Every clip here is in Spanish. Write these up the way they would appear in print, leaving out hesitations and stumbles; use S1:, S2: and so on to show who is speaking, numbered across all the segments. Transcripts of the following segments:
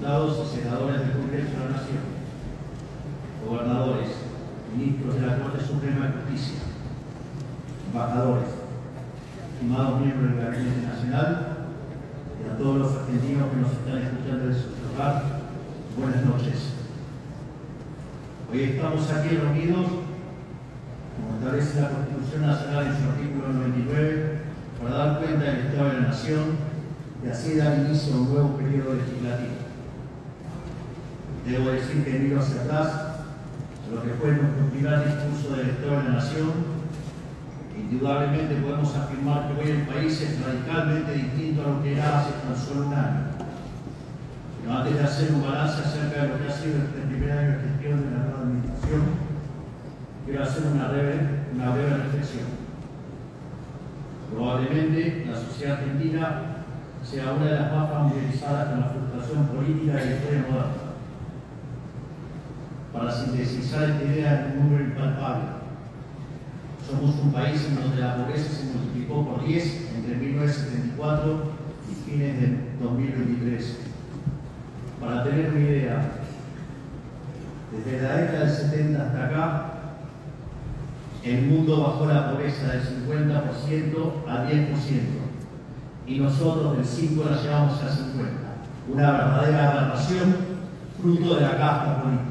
S1: diputados y senadores del Congreso de la Nación, gobernadores, ministros de la Corte Suprema de Justicia, embajadores, estimados miembros del Gabinete Nacional y a todos los argentinos que nos están escuchando desde su hogar, buenas noches. Hoy estamos aquí reunidos, como establece la Constitución Nacional en su artículo 99, para dar cuenta del Estado de la Nación y así dar inicio a un nuevo periodo legislativo. Debo decir que miro hacia atrás a lo que fue nuestro primer discurso del Estado de la Nación. Indudablemente podemos afirmar que hoy el país es radicalmente distinto a lo que era hace tan solo un año. Pero antes de hacer un balance acerca de lo que ha sido este primer año de gestión de la nueva administración, quiero hacer una breve reflexión. Probablemente la sociedad argentina sea una de las más familiarizadas con la frustración política de la historia moderna. Para sintetizar esta idea en un número impalpable, somos un país en donde la pobreza se multiplicó por 10 entre 1974 y fines de 2023. Para tener una idea, desde la década del 70 hasta acá, el mundo bajó la pobreza del 50% al 10%, y nosotros del 5 la llevamos a 50%. Una verdadera aberración fruto de la casta política.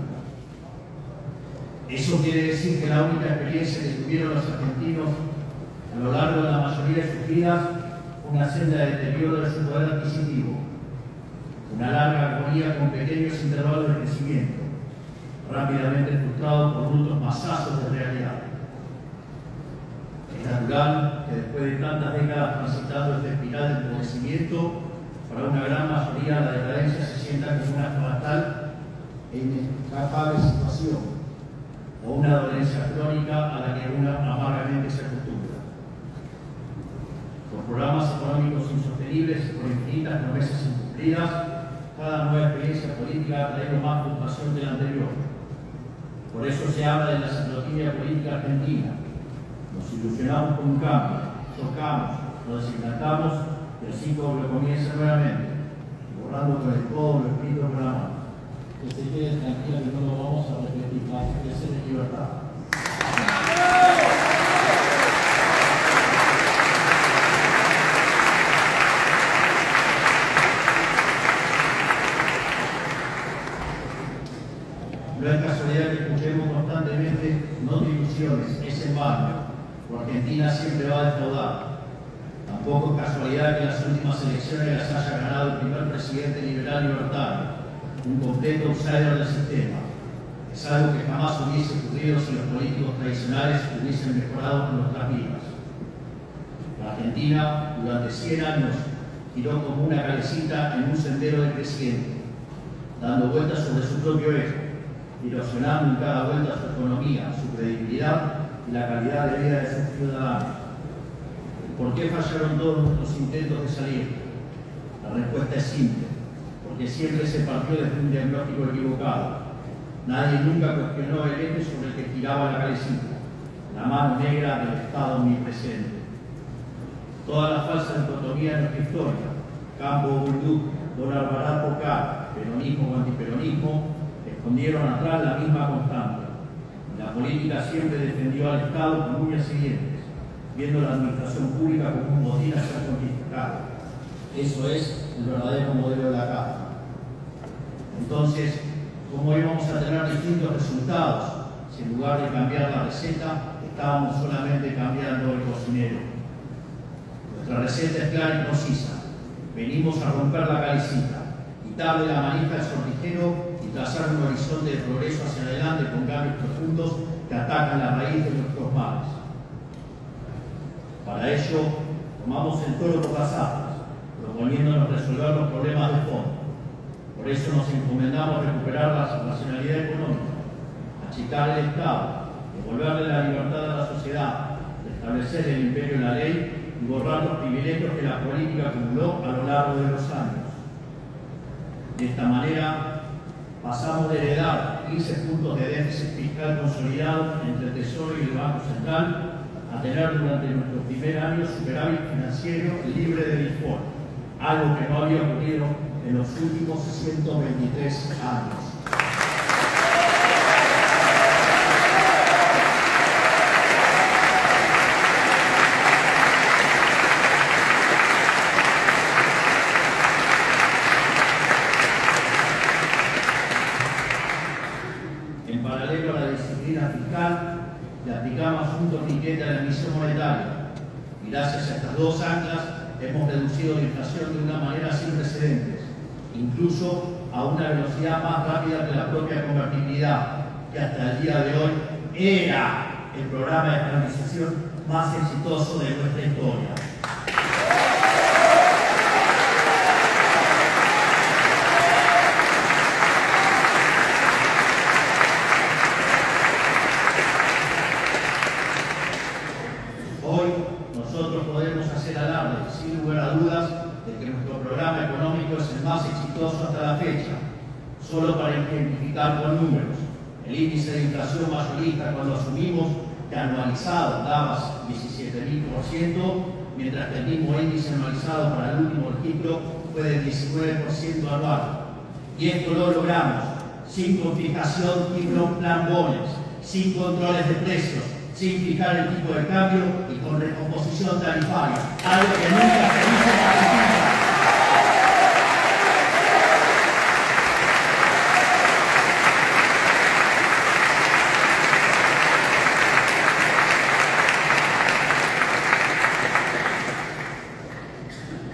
S1: Eso quiere decir que la única experiencia que tuvieron los argentinos a lo largo de la mayoría de sus vidas fue una senda de deterioro de su poder adquisitivo, una larga agonía con pequeños intervalos de crecimiento, rápidamente frustrado por brutos masazos de realidad. Es natural que después de tantas décadas transitando esta espiral de empobrecimiento, para una gran mayoría la decadencia se sienta como una fatal e inescapable situación, o una dolencia crónica a la que uno amargamente se acostumbra. Con programas económicos insostenibles y por infinitas promesas incumplidas, cada nueva experiencia política ha traído más frustración que la anterior. Por eso se habla de la ciclotimia política argentina. Nos ilusionamos con un cambio, tocamos, lo designatamos y el ciclo comienza nuevamente, borrando con el codo lo escrito con la mano. Que se quede tranquila que no lo vamos a repetir, vamos a crecer en libertad. No es casualidad que escuchemos constantemente no te ilusiones, es en vano, porque Argentina siempre va a defraudar. Tampoco es casualidad que en las últimas elecciones las haya ganado el primer presidente liberal libertario, un completo outsider del sistema. Es algo que jamás hubiese ocurrido si los políticos tradicionales hubiesen mejorado con nuestras vidas. La Argentina, durante 100 años, giró como una calecita en un sendero decreciente, dando vueltas sobre su propio eje, erosionando en cada vuelta su economía, su credibilidad y la calidad de vida de sus ciudadanos. ¿Por qué fallaron todos nuestros intentos de salir? La respuesta es simple, porque siempre se partió desde un diagnóstico equivocado. Nadie nunca cuestionó el eje sobre el que giraba la calecita, la mano negra del Estado omnipresente. Toda la falsa dicotomía de nuestra historia, campo o industria, dólar barato o caro, peronismo o antiperonismo, escondieron atrás la misma constante. La política siempre defendió al Estado con uñas y dientes, viendo la administración pública como un botín a ser conquistado. Eso es el verdadero modelo de la caja. Entonces, ¿cómo íbamos a tener distintos resultados si en lugar de cambiar la receta, estábamos solamente cambiando el cocinero? Nuestra receta es clara y concisa. Venimos a romper la calecita, quitarle la manija al sortijero y trazar un horizonte de progreso hacia adelante con cambios profundos que atacan la raíz de nuestros males. Para ello, tomamos el toro por las astas, proponiéndonos resolver los problemas de fondo. Por eso nos encomendamos recuperar la racionalidad económica, achicar el Estado, devolverle la libertad a la sociedad, restablecer el imperio de la ley y borrar los privilegios que la política acumuló a lo largo de los años. De esta manera, pasamos de heredar 15 puntos de déficit fiscal consolidado entre el Tesoro y el Banco Central a tener durante nuestro primer año superávit financiero libre de default, algo que no había ocurrido en los últimos 123 años. En paralelo a la disciplina fiscal, le aplicamos un torniquete a la emisión monetaria y gracias a estas dos anclas hemos reducido la inflación de una manera sin precedentes, incluso a una velocidad más rápida que la propia convertibilidad, que hasta el día de hoy era el programa de estabilización más exitoso de nuestra historia. Hoy nosotros podemos hacer alarde, sin lugar a dudas, de que nuestro programa económico es el más exitoso hasta la fecha. Solo para ejemplificar con números, el índice de inflación mayorista cuando asumimos que anualizado daba 17.000%, mientras que el mismo índice anualizado para el último registro fue del 19% anual. Y esto lo logramos sin confiscación y plambones, sin controles de precios, sin fijar el tipo de cambio y con recomposición tarifaria, algo que nunca se hizo en Argentina.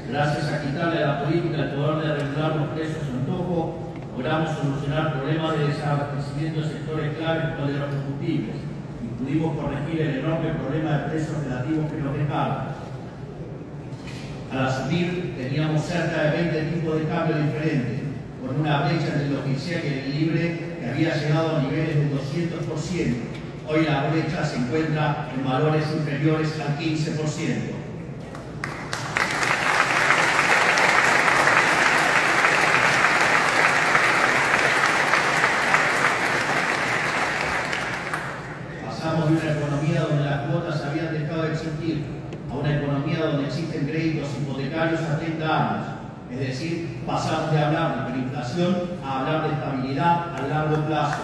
S1: Gracias a quitarle a la política el poder de regular los precios a antojo, logramos solucionar problemas de desabastecimiento de sectores claves como el de los combustibles. Pudimos corregir el enorme problema de precios relativos que nos dejaron. Al asumir, teníamos cerca de 20 tipos de cambio diferentes, con una brecha entre el oficial y el libre que había llegado a niveles del 200%. Hoy la brecha se encuentra en valores inferiores al 15%. Pasamos de una economía donde las cuotas habían dejado de existir a una economía donde existen créditos hipotecarios a 30 años. Es decir, pasamos de hablar de hiperinflación a hablar de estabilidad a largo plazo.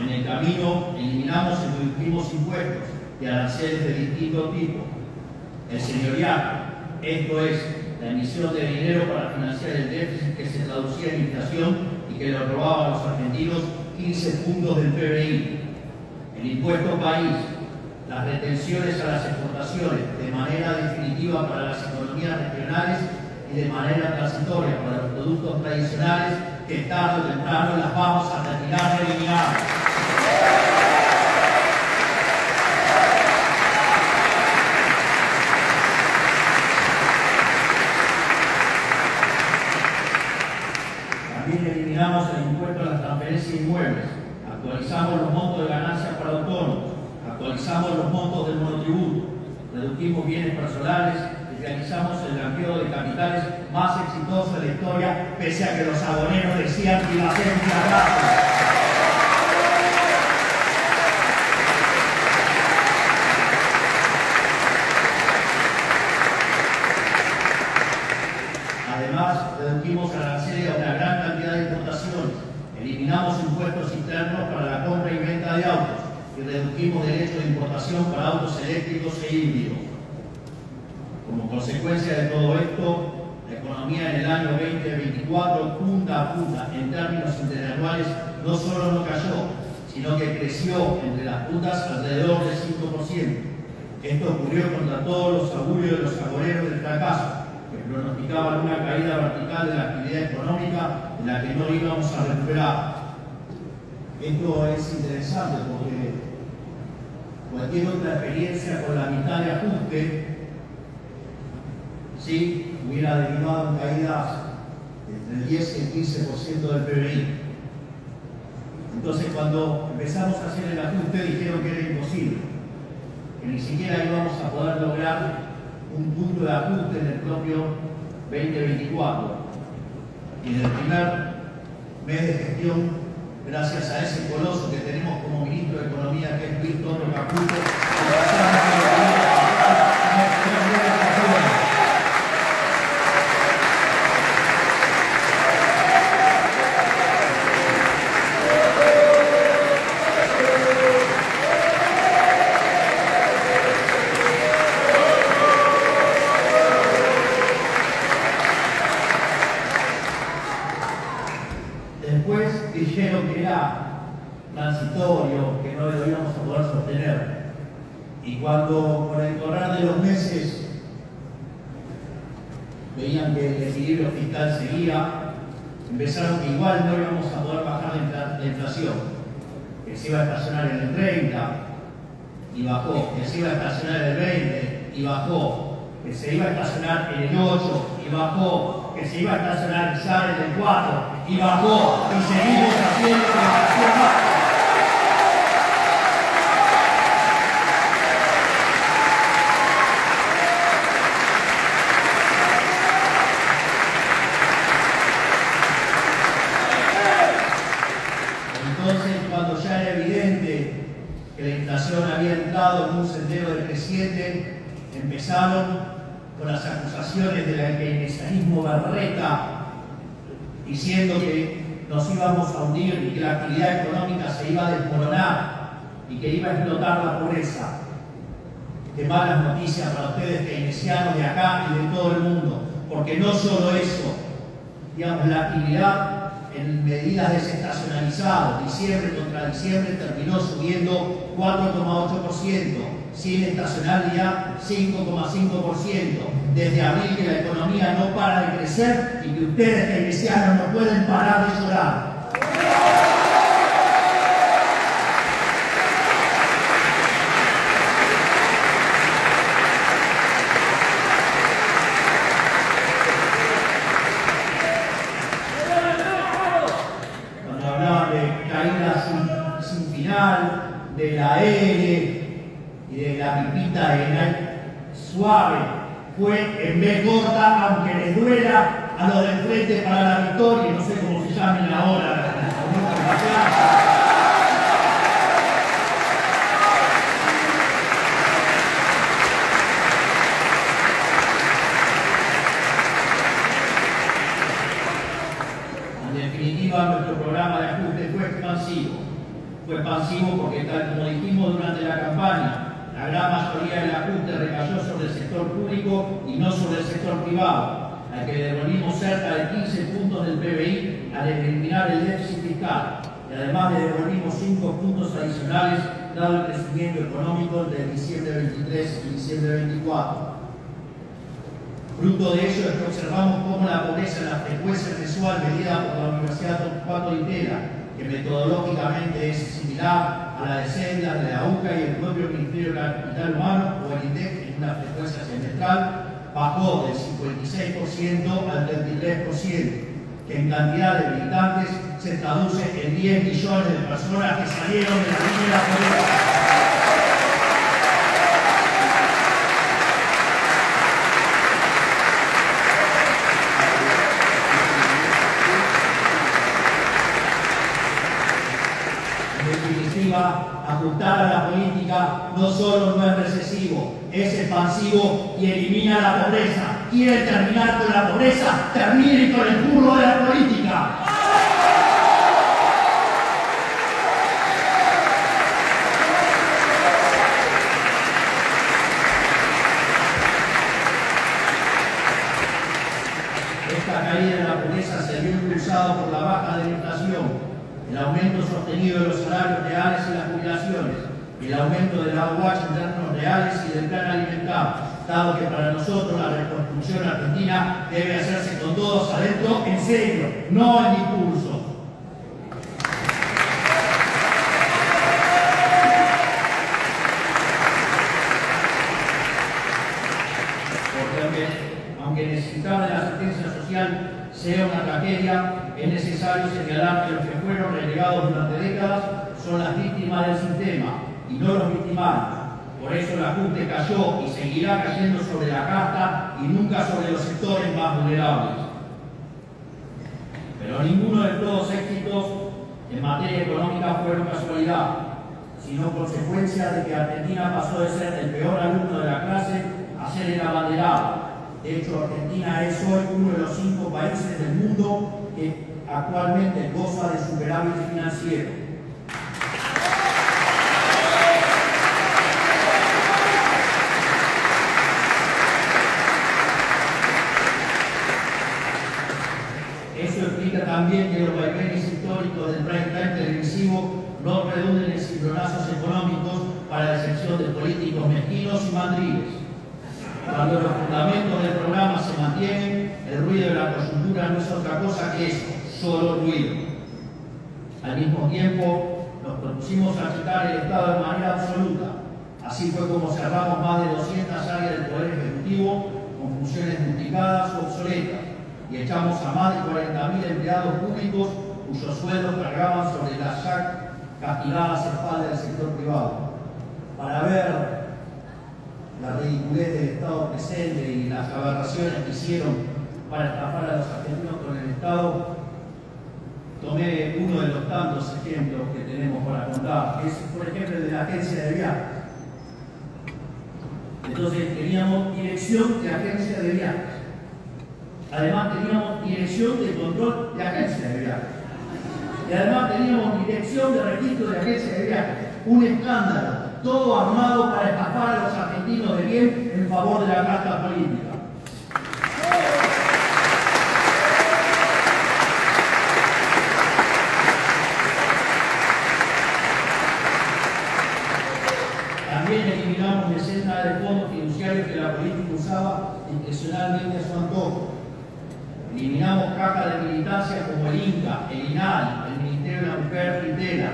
S1: En el camino eliminamos y reducimos impuestos y aranceles de distinto tipo. El señorial, esto es, la emisión de dinero para financiar el déficit que se traducía en inflación y que le robaba a los argentinos 15 puntos del PBI. El impuesto país, las retenciones a las exportaciones de manera definitiva para las economías regionales y de manera transitoria para los productos tradicionales que tarde o temprano las vamos a retirar y eliminar. También eliminamos el impuesto a las transferencias inmuebles, actualizamos los montos de ganancias para autónomos, actualizamos los montos del monotributo, redujimos bienes personales y realizamos el blanqueo de capitales más exitoso de la historia, pese a que los aboneros decían que iba a ser un fracaso. Además, redujimos aranceles a una gran cantidad de importaciones, eliminamos impuestos internos para la compra y venta de autos y redujimos derechos de importación para autos eléctricos e híbridos. Como consecuencia de todo esto, la economía en el año 2024, punta a punta, en términos interanuales, no solo no cayó, sino que creció entre las puntas alrededor del 5%. Esto ocurrió contra todos los augurios de los agoreros del fracaso, que pronosticaban una caída vertical de la actividad económica en la que no íbamos a recuperar. Esto es interesante porque cualquier otra experiencia con la mitad de ajuste sí hubiera derivado en caídas entre el 10 y el 15% del PBI. Entonces, cuando empezamos a hacer el ajuste, dijeron que era imposible, que ni siquiera íbamos a poder lograr un punto de ajuste en el propio 2024. Y en el primer mes de gestión gracias a ese coloso que tenemos como ministro de Economía, que es Luis Toro Caputo. Después dijeron que era transitorio, que no lo íbamos a poder sostener. Y cuando por el correr de los meses veían que el equilibrio fiscal seguía, empezaron que igual no íbamos a poder bajar la inflación, que se iba a estacionar en el 30 y bajó, que se iba a estacionar en el 20 y bajó, que se iba a estacionar en el 8 y bajó, que se iba a estacionar en el 4 y bajó, y seguimos haciendo la inflación baja. Entonces, cuando ya era evidente que la inflación había entrado en un sendero decreciente, empezaron con las acusaciones del keynesianismo berreta, diciendo que nos íbamos a hundir y que la actividad económica se iba a desmoronar y que iba a explotar la pobreza. Qué malas noticias para ustedes keynesianos de acá y de todo el mundo, porque no solo eso, digamos, la actividad en medidas desestacionalizadas, diciembre contra diciembre, terminó subiendo 4,8%, sin estacionalidad 5,5%. Desde abril que la economía no para de crecer y que ustedes keynesianos no pueden parar de llorar. Cuando hablaban de caídas sin final, de la L y de la pipita de suave, fue en vez gorda, aunque les duela a los del Frente para la Victoria, no sé cómo se llamen ahora. En definitiva, nuestro programa de ajuste fue expansivo. Fue expansivo porque, tal como dijimos durante la campaña, la gran mayoría del ajuste recayó sobre el sector público y no sobre el sector privado, al que devolvimos cerca de 15 puntos del PBI al eliminar el déficit fiscal, y además le devolvimos 5 puntos adicionales dado el crecimiento económico de diciembre 23 y diciembre 24. Fruto de ello es que observamos cómo la pobreza en la frecuencia mensual medida por la Universidad Torcuato Di Tella, que metodológicamente es similar a la de CEDLA, de la UCA y el propio Ministerio de Capital Humano o el INDEC en una frecuencia semestral, bajó del 56% al 33%, que en cantidad de militantes se traduce en 10 millones de personas que salieron de la línea de la pobreza. Ajustar a la política no solo no es recesivo, es expansivo y elimina la pobreza. ¿Quiere terminar con la pobreza? ¡Termine con el burro de la política! Esta caída en la pobreza se vio impulsada por la baja de la inflación, el aumento sostenido de los salarios reales y las jubilaciones, el aumento del AUH en términos reales y del plan alimentario, dado que para nosotros la reconstrucción argentina debe hacerse con todos adentro, en serio, no en discurso. Porque aunque necesitar de la asistencia social sea una tragedia, es necesario señalar que los que fueron relegados durante décadas son las víctimas del sistema y no los victimarios. Por eso el ajuste cayó y seguirá cayendo sobre la casta y nunca sobre los sectores más vulnerables. Pero ninguno de estos éxitos en materia económica fueron casualidad, sino consecuencia de que Argentina pasó de ser el peor alumno de la clase a ser el abanderado. De hecho, Argentina es hoy uno de los 5 países del mundo que actualmente goza de superávit financiero. Eso explica también que los vaivenes históricos del prime time televisivo no redunden en cimbronazos económicos para decepción de políticos mezquinos y mandriles. Cuando los fundamentos del programa se mantienen, el ruido de la coyuntura no es otra cosa que eso, solo ruido. Al mismo tiempo, nos propusimos achicar el Estado de manera absoluta. Así fue como cerramos más de 200 áreas del Poder Ejecutivo con funciones duplicadas o obsoletas y echamos a más de 40.000 empleados públicos cuyos sueldos cargaban sobre las ya castigadas espaldas del sector privado. Para ver la ridiculez del Estado presente y las aberraciones que hicieron para estafar a los argentinos con el Estado, tomé uno de los tantos ejemplos que tenemos para contar, que es, por ejemplo, el de la agencia de viajes. Entonces teníamos dirección de agencia de viajes. Además teníamos dirección de control de agencia de viajes. Y además teníamos dirección de registro de agencia de viajes. Un escándalo, todo armado para estafar a los argentinos de bien en favor de la casta política. También eliminamos decenas de fondos fiduciarios que la política usaba intencionalmente a su antojo. Eliminamos cajas de militancia como el INCA, el INAI, el Ministerio de la Mujer Quintela,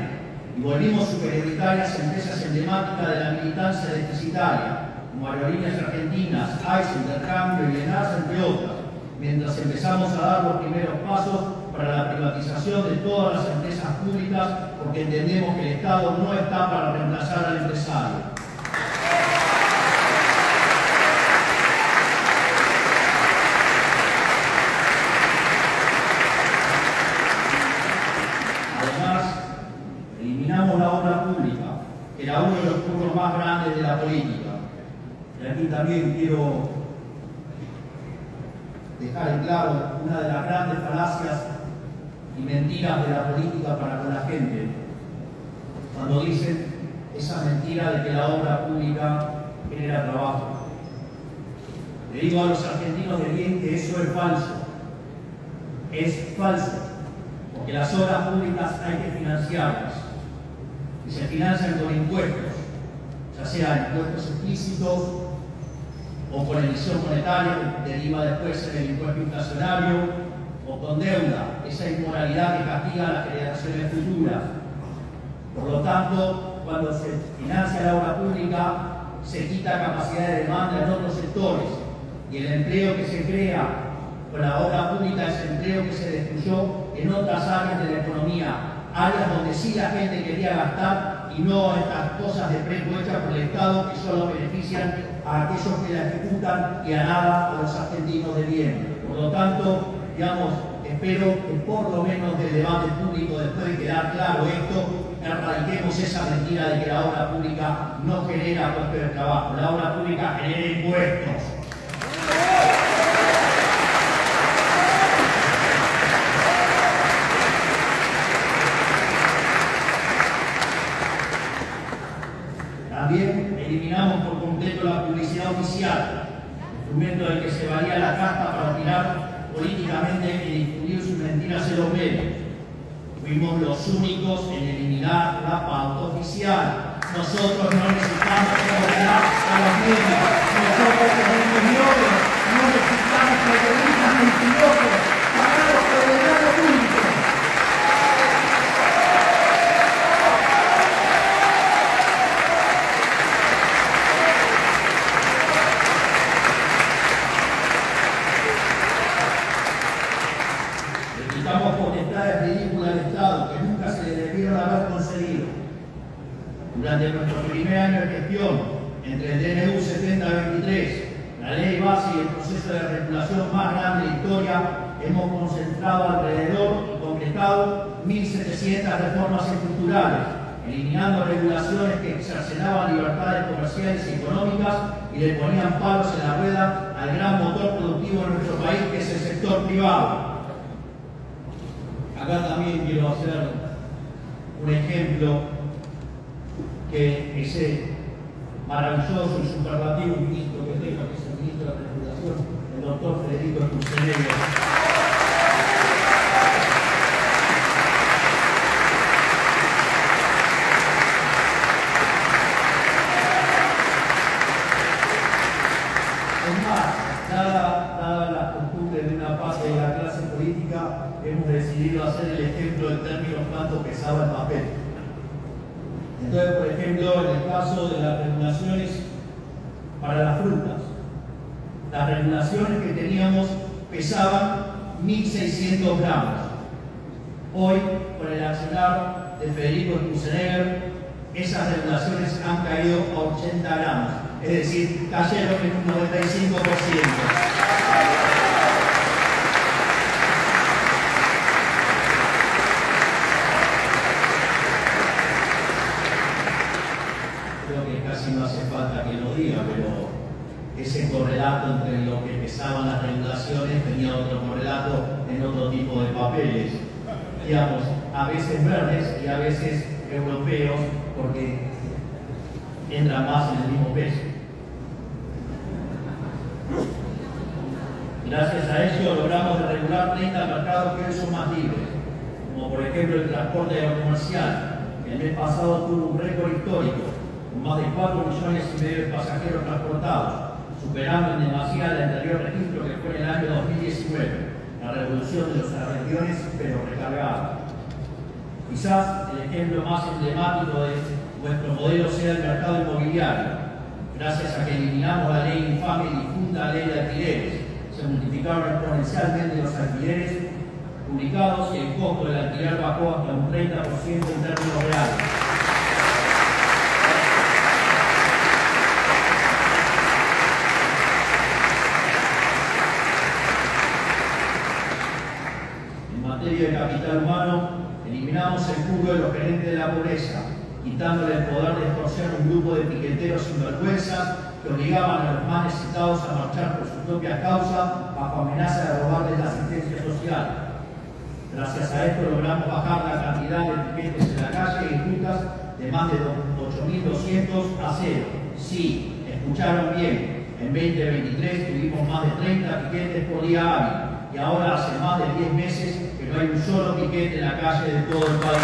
S1: y volvimos superioritarias empresas emblemáticas de la militancia deficitaria, como Aerolíneas Argentinas, AIS, Intercambio y ENARSA, entre otras, mientras empezamos a dar los primeros pasos para la privatización de todas las empresas públicas, porque entendemos que el Estado no está para reemplazar al empresario. Eliminamos la obra pública, que era uno de los puntos más grandes de la política. Y aquí también quiero dejar en claro una de las grandes falacias y mentiras de la política para con la gente, cuando dicen esa mentira de que la obra pública genera trabajo. Le digo a los argentinos de bien que eso es falso. Es falso, porque las obras públicas hay que financiarlas. Y se financian con impuestos, ya sean impuestos explícitos o con emisión monetaria que deriva después en el impuesto inflacionario, o con deuda, esa inmoralidad que castiga a las generaciones futuras. Por lo tanto, cuando se financia la obra pública, se quita capacidad de demanda en otros sectores, y el empleo que se crea con la obra pública es empleo que se destruyó en otras áreas de la economía, áreas donde sí la gente quería gastar y no estas cosas de precio hechas por el Estado que solo benefician a aquellos que la ejecutan y a nada a los argentinos de bien. Por lo tanto, digamos, espero que por lo menos del debate público, después de quedar claro esto, erradiquemos esa mentira de que la obra pública no genera puestos de trabajo, la obra pública genera impuestos. También eliminamos por completo la publicidad oficial, instrumento del que se valía la casta para opinar políticamente y difundir sus mentiras en los medios. Fuimos los únicos en eliminar la pauta oficial. Nosotros no necesitamos opinar a los medios. Nosotros como medios no necesitamos periodistas mentirosos pagados por el grano público. Quitamos potestades ridículas al Estado que nunca se le debieron haber concedido. Durante nuestro primer año de gestión, entre el DNU 7023, la ley base y el proceso de regulación más grande de la historia, hemos concentrado alrededor y concretado 1.700 reformas estructurales, eliminando regulaciones que cercenaban libertades comerciales y económicas y le ponían palos en la rueda al gran motor productivo de nuestro país, que es el sector privado. Acá también quiero hacer un ejemplo que ese maravilloso y superlativo ministro que tengo, que es el ministro de la Regulación, el doctor Federico Sturzenegger. Dada las costumbres de una parte de la clase política, hemos decidido hacer el ejemplo en términos cuánto pesaba el papel. Entonces, por ejemplo, en el caso de las regulaciones para las frutas, las regulaciones que teníamos pesaban 1.600 gramos. Hoy, con el accionar de Federico Sturzenegger, esas regulaciones han caído a 80 gramos. Es decir, cayeron en un 95%. Creo que casi no hace falta que lo diga, pero ese correlato entre lo que pesaban las regulaciones tenía otro correlato en otro tipo de papeles, digamos, a veces verdes y a veces europeos, porque entran más en el mismo peso. Gracias a ello logramos regular 30 mercados que hoy son más libres, como por ejemplo el transporte aerocomercial, que el mes pasado tuvo un récord histórico, con más de 4,5 millones de pasajeros transportados, superando en demasía el anterior registro que fue en el año 2019, la revolución de los aviones pero recargados. Quizás el ejemplo más emblemático de nuestro modelo sea el mercado inmobiliario. Gracias a que eliminamos la ley infame y difunta ley de alquileres, se multiplicaron exponencialmente los alquileres publicados y el costo del alquiler bajó hasta un 30% en términos reales. En materia de capital humano, eliminamos el curro de los gerentes de la pobreza, quitándole el poder de extorsión a un grupo de piqueteros sinvergüenzas que obligaban a los más necesitados a marchar por sus propias causas bajo amenaza de robarles la asistencia social. Gracias a esto logramos bajar la cantidad de piquetes en la calle y rutas de más de 8.200 a cero. Sí, escucharon bien, en 2023 tuvimos más de 30 piquetes por día hábil y ahora hace más de 10 meses que no hay un solo piquete en la calle de todo el país.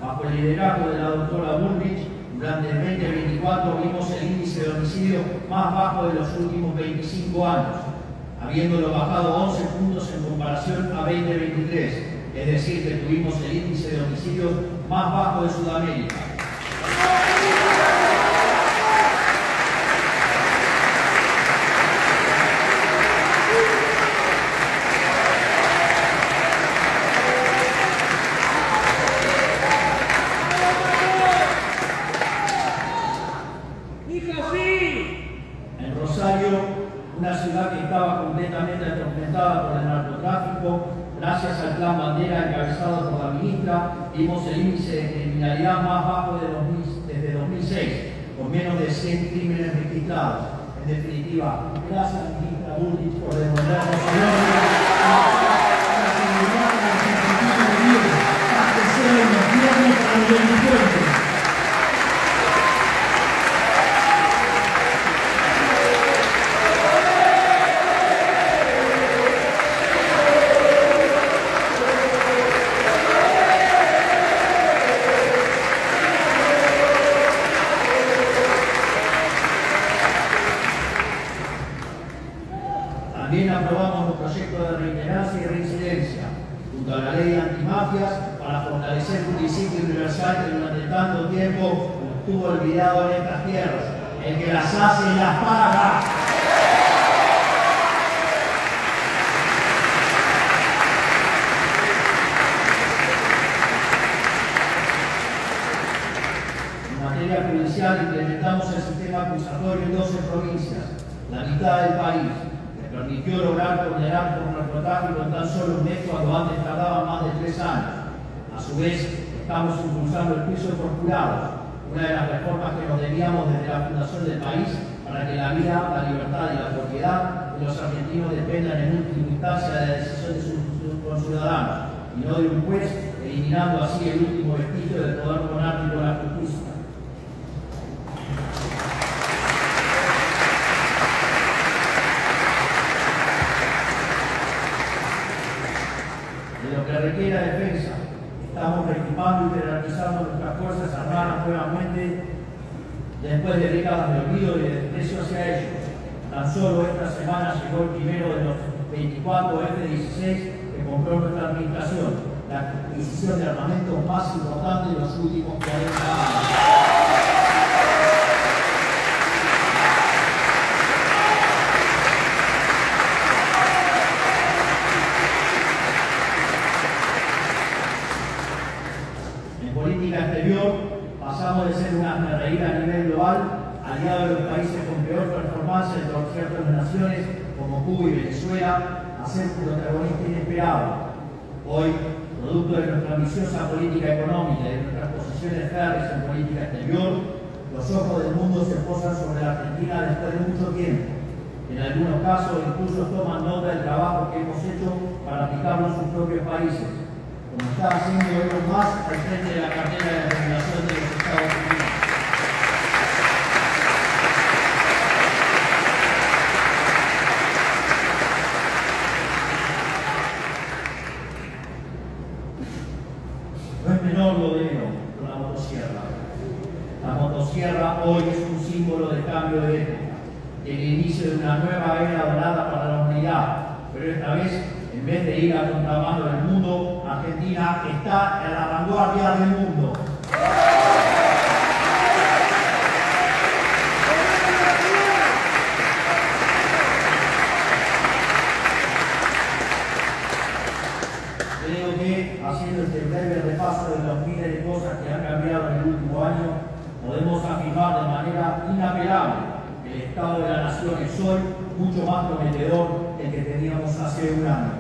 S1: Bajo el liderazgo de la doctora Bullrich, durante el 2024 vimos el índice de homicidio más bajo de los últimos 25 años, habiéndolo bajado 11 puntos en comparación a 2023, es decir, que tuvimos el índice de homicidios más bajo de Sudamérica. Una ciudad que estaba completamente atormentada por el narcotráfico, gracias al Plan Bandera encabezado por la ministra, vimos el índice de criminalidad más bajo desde 2006, con menos de 100 crímenes registrados. En definitiva, gracias ministra Bullrich por devolvernos la seguridad para los ejecutivos de vida, abastecieron los viernes para los delincuentes. También aprobamos los proyectos de reiterancia y reincidencia, junto a la ley de antimafias, para fortalecer un principio universal que durante tanto tiempo estuvo olvidado en estas tierras: el que las hace las paga. hoy en 12 provincias, la mitad del país, les permitió lograr condenar por narcotráfico en tan solo un mes cuando antes tardaban más de 3 años. A su vez, estamos impulsando el juicio por jurados, una de las reformas que nos debíamos desde la fundación del país para que la vida, la libertad y la propiedad de los argentinos dependan en última instancia de la decisión de sus conciudadanos y no de un juez, eliminando así el último vestigio del poder monárquico de la justicia. De lo que requiere la defensa, estamos reequipando y jerarquizando nuestras fuerzas armadas nuevamente después de décadas de olvido y de desprecio hacia ellos. Tan solo esta semana llegó el primero de los 24 F-16 que compró nuestra administración, la adquisición de armamento más importante de los últimos 40 años. En política exterior, pasamos de ser una guerrilla a nivel global, aliado de los países con peor performance en ciertas naciones como Cuba y Venezuela, a ser protagonista inesperado. Hoy, producto de nuestra ambiciosa política económica y de nuestras posiciones férreas en política exterior, los ojos del mundo se posan sobre la Argentina después de mucho tiempo. En algunos casos, incluso toman nota del trabajo que hemos hecho para aplicarlo en sus propios países, como está haciendo Elon Musk al frente de la cartera de regulación de los Estados Unidos. No es menor lo de Elon con la motosierra. La motosierra hoy es un símbolo de cambio de época, el inicio de una nueva era dorada para la humanidad, pero esta vez, en vez de ir a contramano del mundo, Argentina está en la vanguardia del mundo. Creo que, haciendo este breve repaso de las miles de cosas que han cambiado en el último año, podemos afirmar de manera inapelable que el estado de la nación es hoy mucho más prometedor del que teníamos hace un año.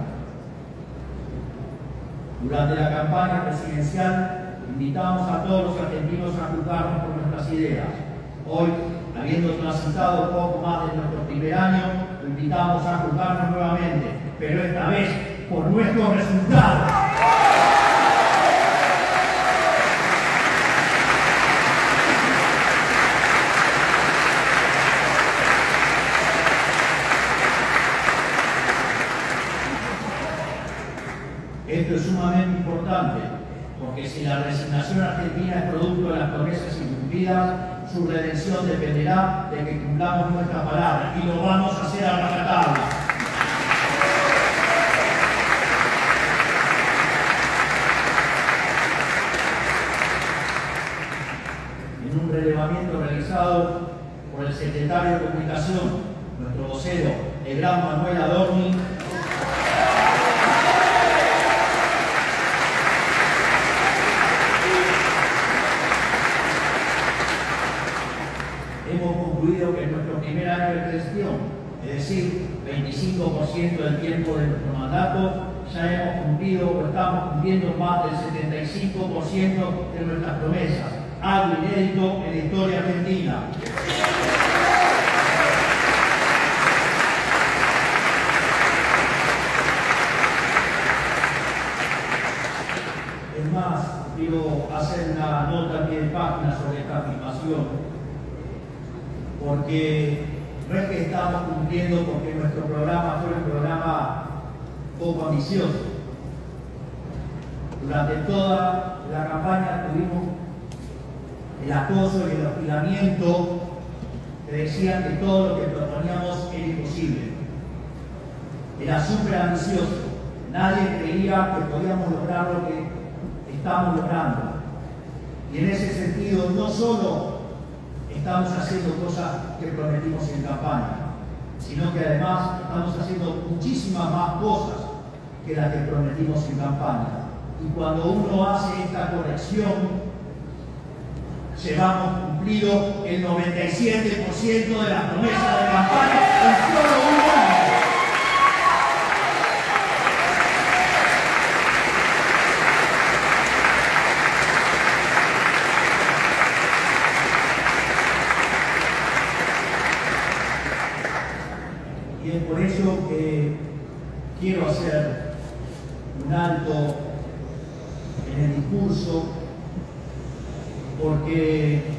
S1: Durante la campaña presidencial, invitamos a todos los argentinos a juzgarnos por nuestras ideas. Hoy, habiendo transitado poco más de nuestro primer año, lo invitamos a juzgarnos nuevamente, pero esta vez por nuestros resultados. Esto es sumamente importante, porque si la resignación argentina es producto de las promesas incumplidas, su redención dependerá de que cumplamos nuestra palabra, y lo vamos a hacer a rajatabla. En un relevamiento realizado por el secretario de Comunicación, nuestro vocero, el gran Manuel Adorni, hemos concluido que en nuestro primer año de gestión, es decir, 25% del tiempo de nuestro mandato, ya hemos cumplido o estamos cumpliendo más del 75% de nuestras promesas, algo inédito en la historia argentina. Es más, quiero hacer una nota a pie de página sobre esta afirmación, porque no es que estamos cumpliendo porque nuestro programa fue un programa poco ambicioso. Durante toda la campaña tuvimos el acoso y el hostigamiento que decían que todo lo que proponíamos era imposible. Era súper ambicioso. Nadie creía que podíamos lograr lo que estamos logrando. Y en ese sentido, no solo estamos haciendo cosas que prometimos en campaña, sino que además estamos haciendo muchísimas más cosas que las que prometimos en campaña. Y cuando uno hace esta corrección, llevamos cumpliendo cumplido el 97% de las promesas de campaña en solo un año. Y es por eso que quiero hacer un alto en el discurso, porque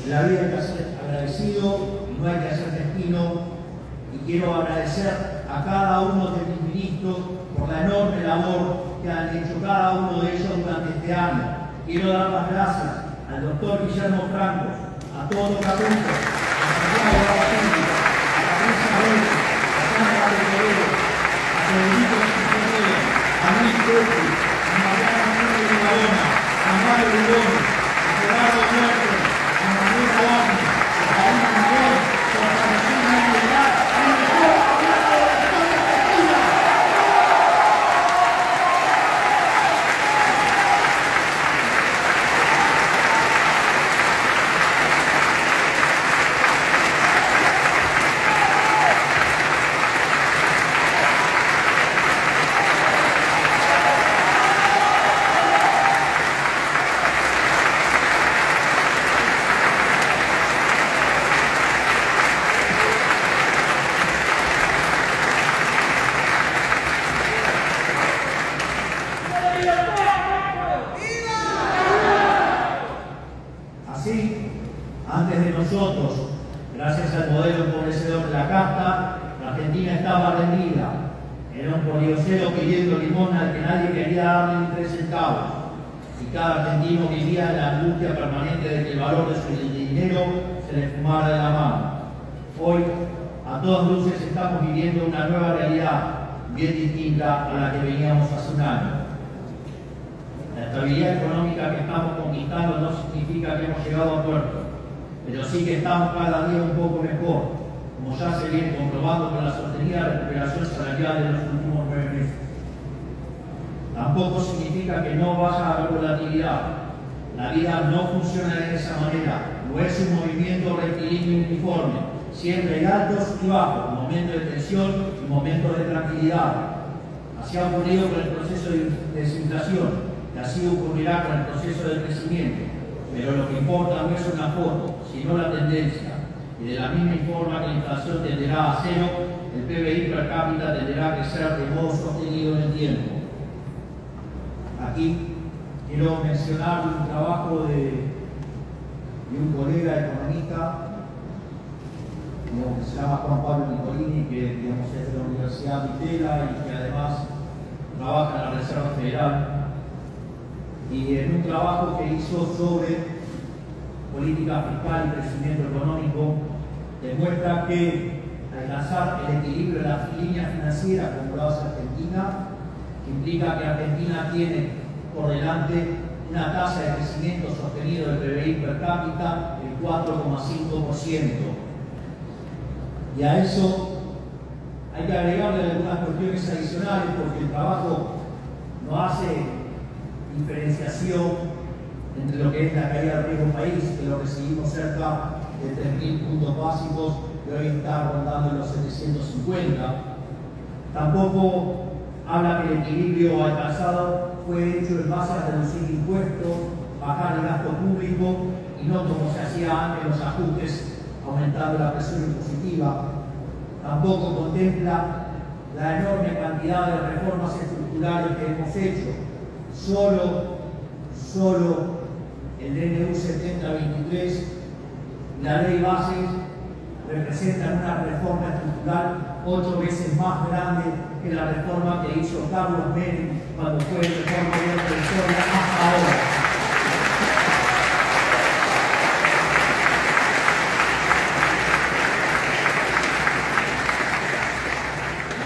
S1: la vida hay que ser agradecido y no hay que ser mezquino, y quiero agradecer a cada uno de mis ministros por la enorme labor que han hecho cada uno de ellos durante este año. Quiero dar las gracias al doctor Guillermo Franco, a todos los adultos, a Santiago Barbatini, a Patricia Reyes, a Sandra Tejedero, a Federico Chichonero, a Luis Pepe, a Mariana Núñez de Barona, a Mario Lugoni, a Gerardo Fuerte, a Manuel Guarni, a Karina Miguel, por la misión de integrar el mejor gobierno de la historia argentina. Así, antes de nosotros, gracias al modelo empobrecedor de la casta, la Argentina estaba rendida. Era un poliocero pidiendo limón al que nadie quería darle ni 3 centavos. Y cada argentino vivía en la angustia permanente de que el valor de su dinero se le fumara de la mano. Hoy, a todas luces, estamos viviendo una nueva realidad, bien distinta a la que veníamos hace un año. La estabilidad económica que estamos conquistando no significa que hemos llegado a puerto, pero sí que estamos cada día un poco mejor, como ya se viene comprobando con la sostenida recuperación salarial de los últimos 9 meses. Tampoco significa que no vaya a haber volatilidad. La vida no funciona de esa manera, no es un movimiento rectilíneo y uniforme. Siempre hay altos y bajos, momentos de tensión y momentos de tranquilidad. Así ha ocurrido con el proceso de desinflación, y así ocurrirá con el proceso de crecimiento. Pero lo que importa no es una foto, sino la tendencia. Y de la misma forma que la inflación tenderá a cero, el PBI per cápita tenderá a crecer de modo sostenido en el tiempo. Aquí quiero mencionar un trabajo de un colega economista, que se llama Juan Pablo Nicolini, que es de la Universidad Vitela y que además trabaja en la Reserva Federal. Y en un trabajo que hizo sobre política fiscal y crecimiento económico, demuestra que alcanzar el equilibrio de las líneas financieras como lo hace Argentina, implica que Argentina tiene por delante una tasa de crecimiento sostenido del PBI per cápita del 4,5%. Y a eso hay que agregarle algunas cuestiones adicionales, porque el trabajo no hace diferenciación entre lo que es la caída del riesgo país, que lo recibimos cerca de 3.000 puntos básicos, que hoy está rondando en los 750. Tampoco habla que el equilibrio alcanzado fue hecho en base a reducir impuestos, bajar el gasto público y no como se hacía antes los ajustes aumentando la presión impositiva. Tampoco contempla la enorme cantidad de reformas estructurales que hemos hecho. Solo el DNU 7023 y la ley bases representan una reforma estructural 8 veces más grande que la reforma que hizo Carlos Menem cuando fue el mejor gobierno de la historia hasta ahora.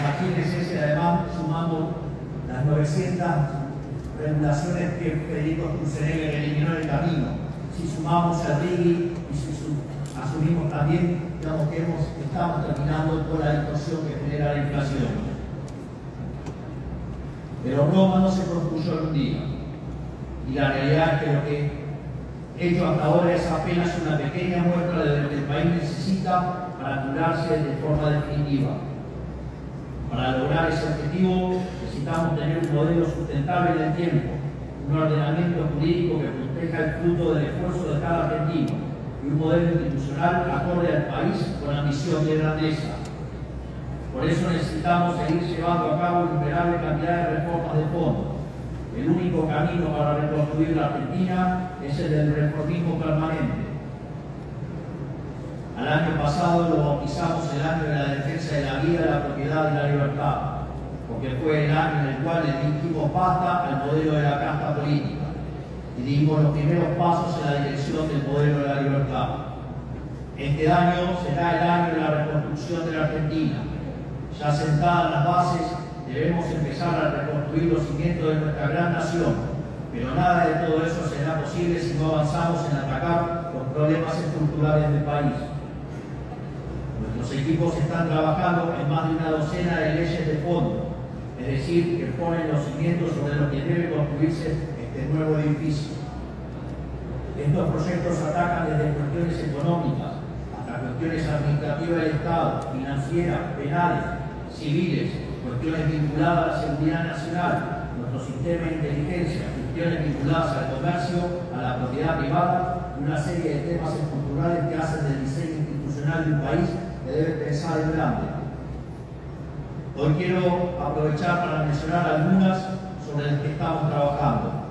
S1: Imagínense si además sumamos las 900 regulaciones que Federico Sturzenegger eliminó en el camino, si sumamos al RIGI y si asumimos también, digamos que estamos terminando toda la distorsión que genera la inflación. Pero Roma no se construyó en un día, y la realidad es que lo que Ello hasta ahora es apenas una pequeña muestra de lo que el país necesita para curarse de forma definitiva. Para lograr ese objetivo necesitamos tener un modelo sustentable en el tiempo, un ordenamiento jurídico que proteja el fruto del esfuerzo de cada argentino y un modelo institucional acorde al país con ambición de grandeza. Por eso necesitamos seguir llevando a cabo innumerables cantidades de reformas de fondo. El único camino para reconstruir la Argentina es el del reformismo permanente. Al año pasado lo bautizamos el año de la defensa de la vida, la propiedad y la libertad, porque fue el año en el cual le dijimos basta al modelo de la casta política y dimos los primeros pasos en la dirección del modelo de la libertad. Este año será el año de la reconstrucción de la Argentina. Ya sentadas las bases, debemos empezar a reconstruir los cimientos de nuestra gran nación, pero nada de todo eso será posible si no avanzamos en atacar los problemas estructurales del país. Nuestros equipos están trabajando en más de una docena de leyes de fondo, es decir, que ponen los cimientos sobre los que debe construirse este nuevo edificio. Estos proyectos atacan desde cuestiones económicas hasta cuestiones administrativas del Estado, financieras, penales, civiles, cuestiones vinculadas a la seguridad nacional, nuestro sistema de inteligencia, cuestiones vinculadas al comercio, a la propiedad privada y una serie de temas estructurales que hacen del diseño institucional de un país que debe pensar en grande. Hoy quiero aprovechar para mencionar algunas sobre las que estamos trabajando.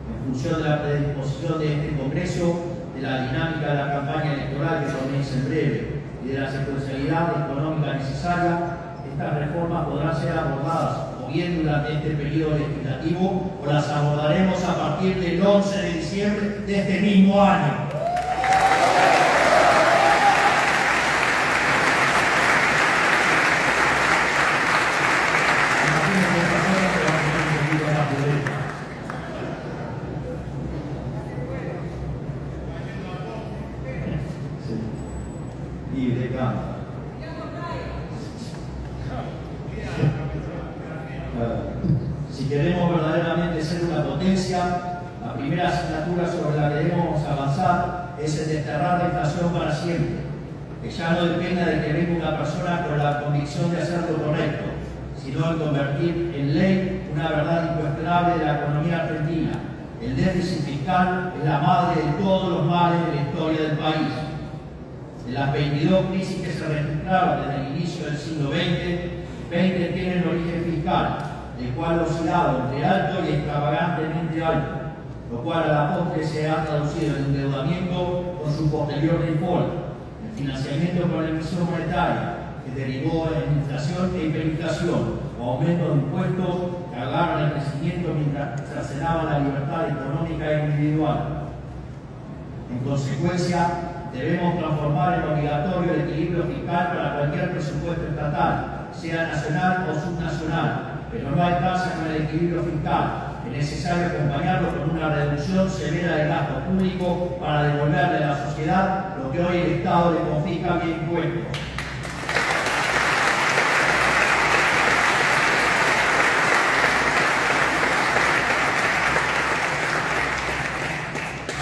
S1: En función de la predisposición de este Congreso, de la dinámica de la campaña electoral que comienza en breve y de la secuencialidad económica necesaria, estas reformas podrán ser abordadas o bien durante este periodo legislativo o las abordaremos a partir del 11 de diciembre de este mismo año. Si queremos verdaderamente ser una potencia, la primera asignatura sobre la que debemos avanzar es el desterrar la inflación para siempre, que ya no dependa de que venga una persona con la convicción de hacer lo correcto, sino en convertir en ley una verdad incuestionable de la economía argentina. El déficit fiscal es la madre de todos los males de la historia del país. De las 22 crisis que se registraron desde el inicio del siglo XX, 20 tienen origen fiscal, el cual ha oscilado entre alto y extravagantemente alto, lo cual a la postre se ha traducido en endeudamiento con su posterior default, en financiamiento con emisión monetaria, que derivó en inflación e hiperinflación, o aumento de impuestos que agarran el crecimiento mientras cercenaban la libertad económica e individual. En consecuencia, debemos transformar en obligatorio el equilibrio fiscal para cualquier presupuesto estatal, sea nacional o subnacional, pero no alcanza con el equilibrio fiscal. Es necesario acompañarlo con una reducción severa del gasto público para devolverle a la sociedad lo que hoy el Estado le confisca vía impuestos.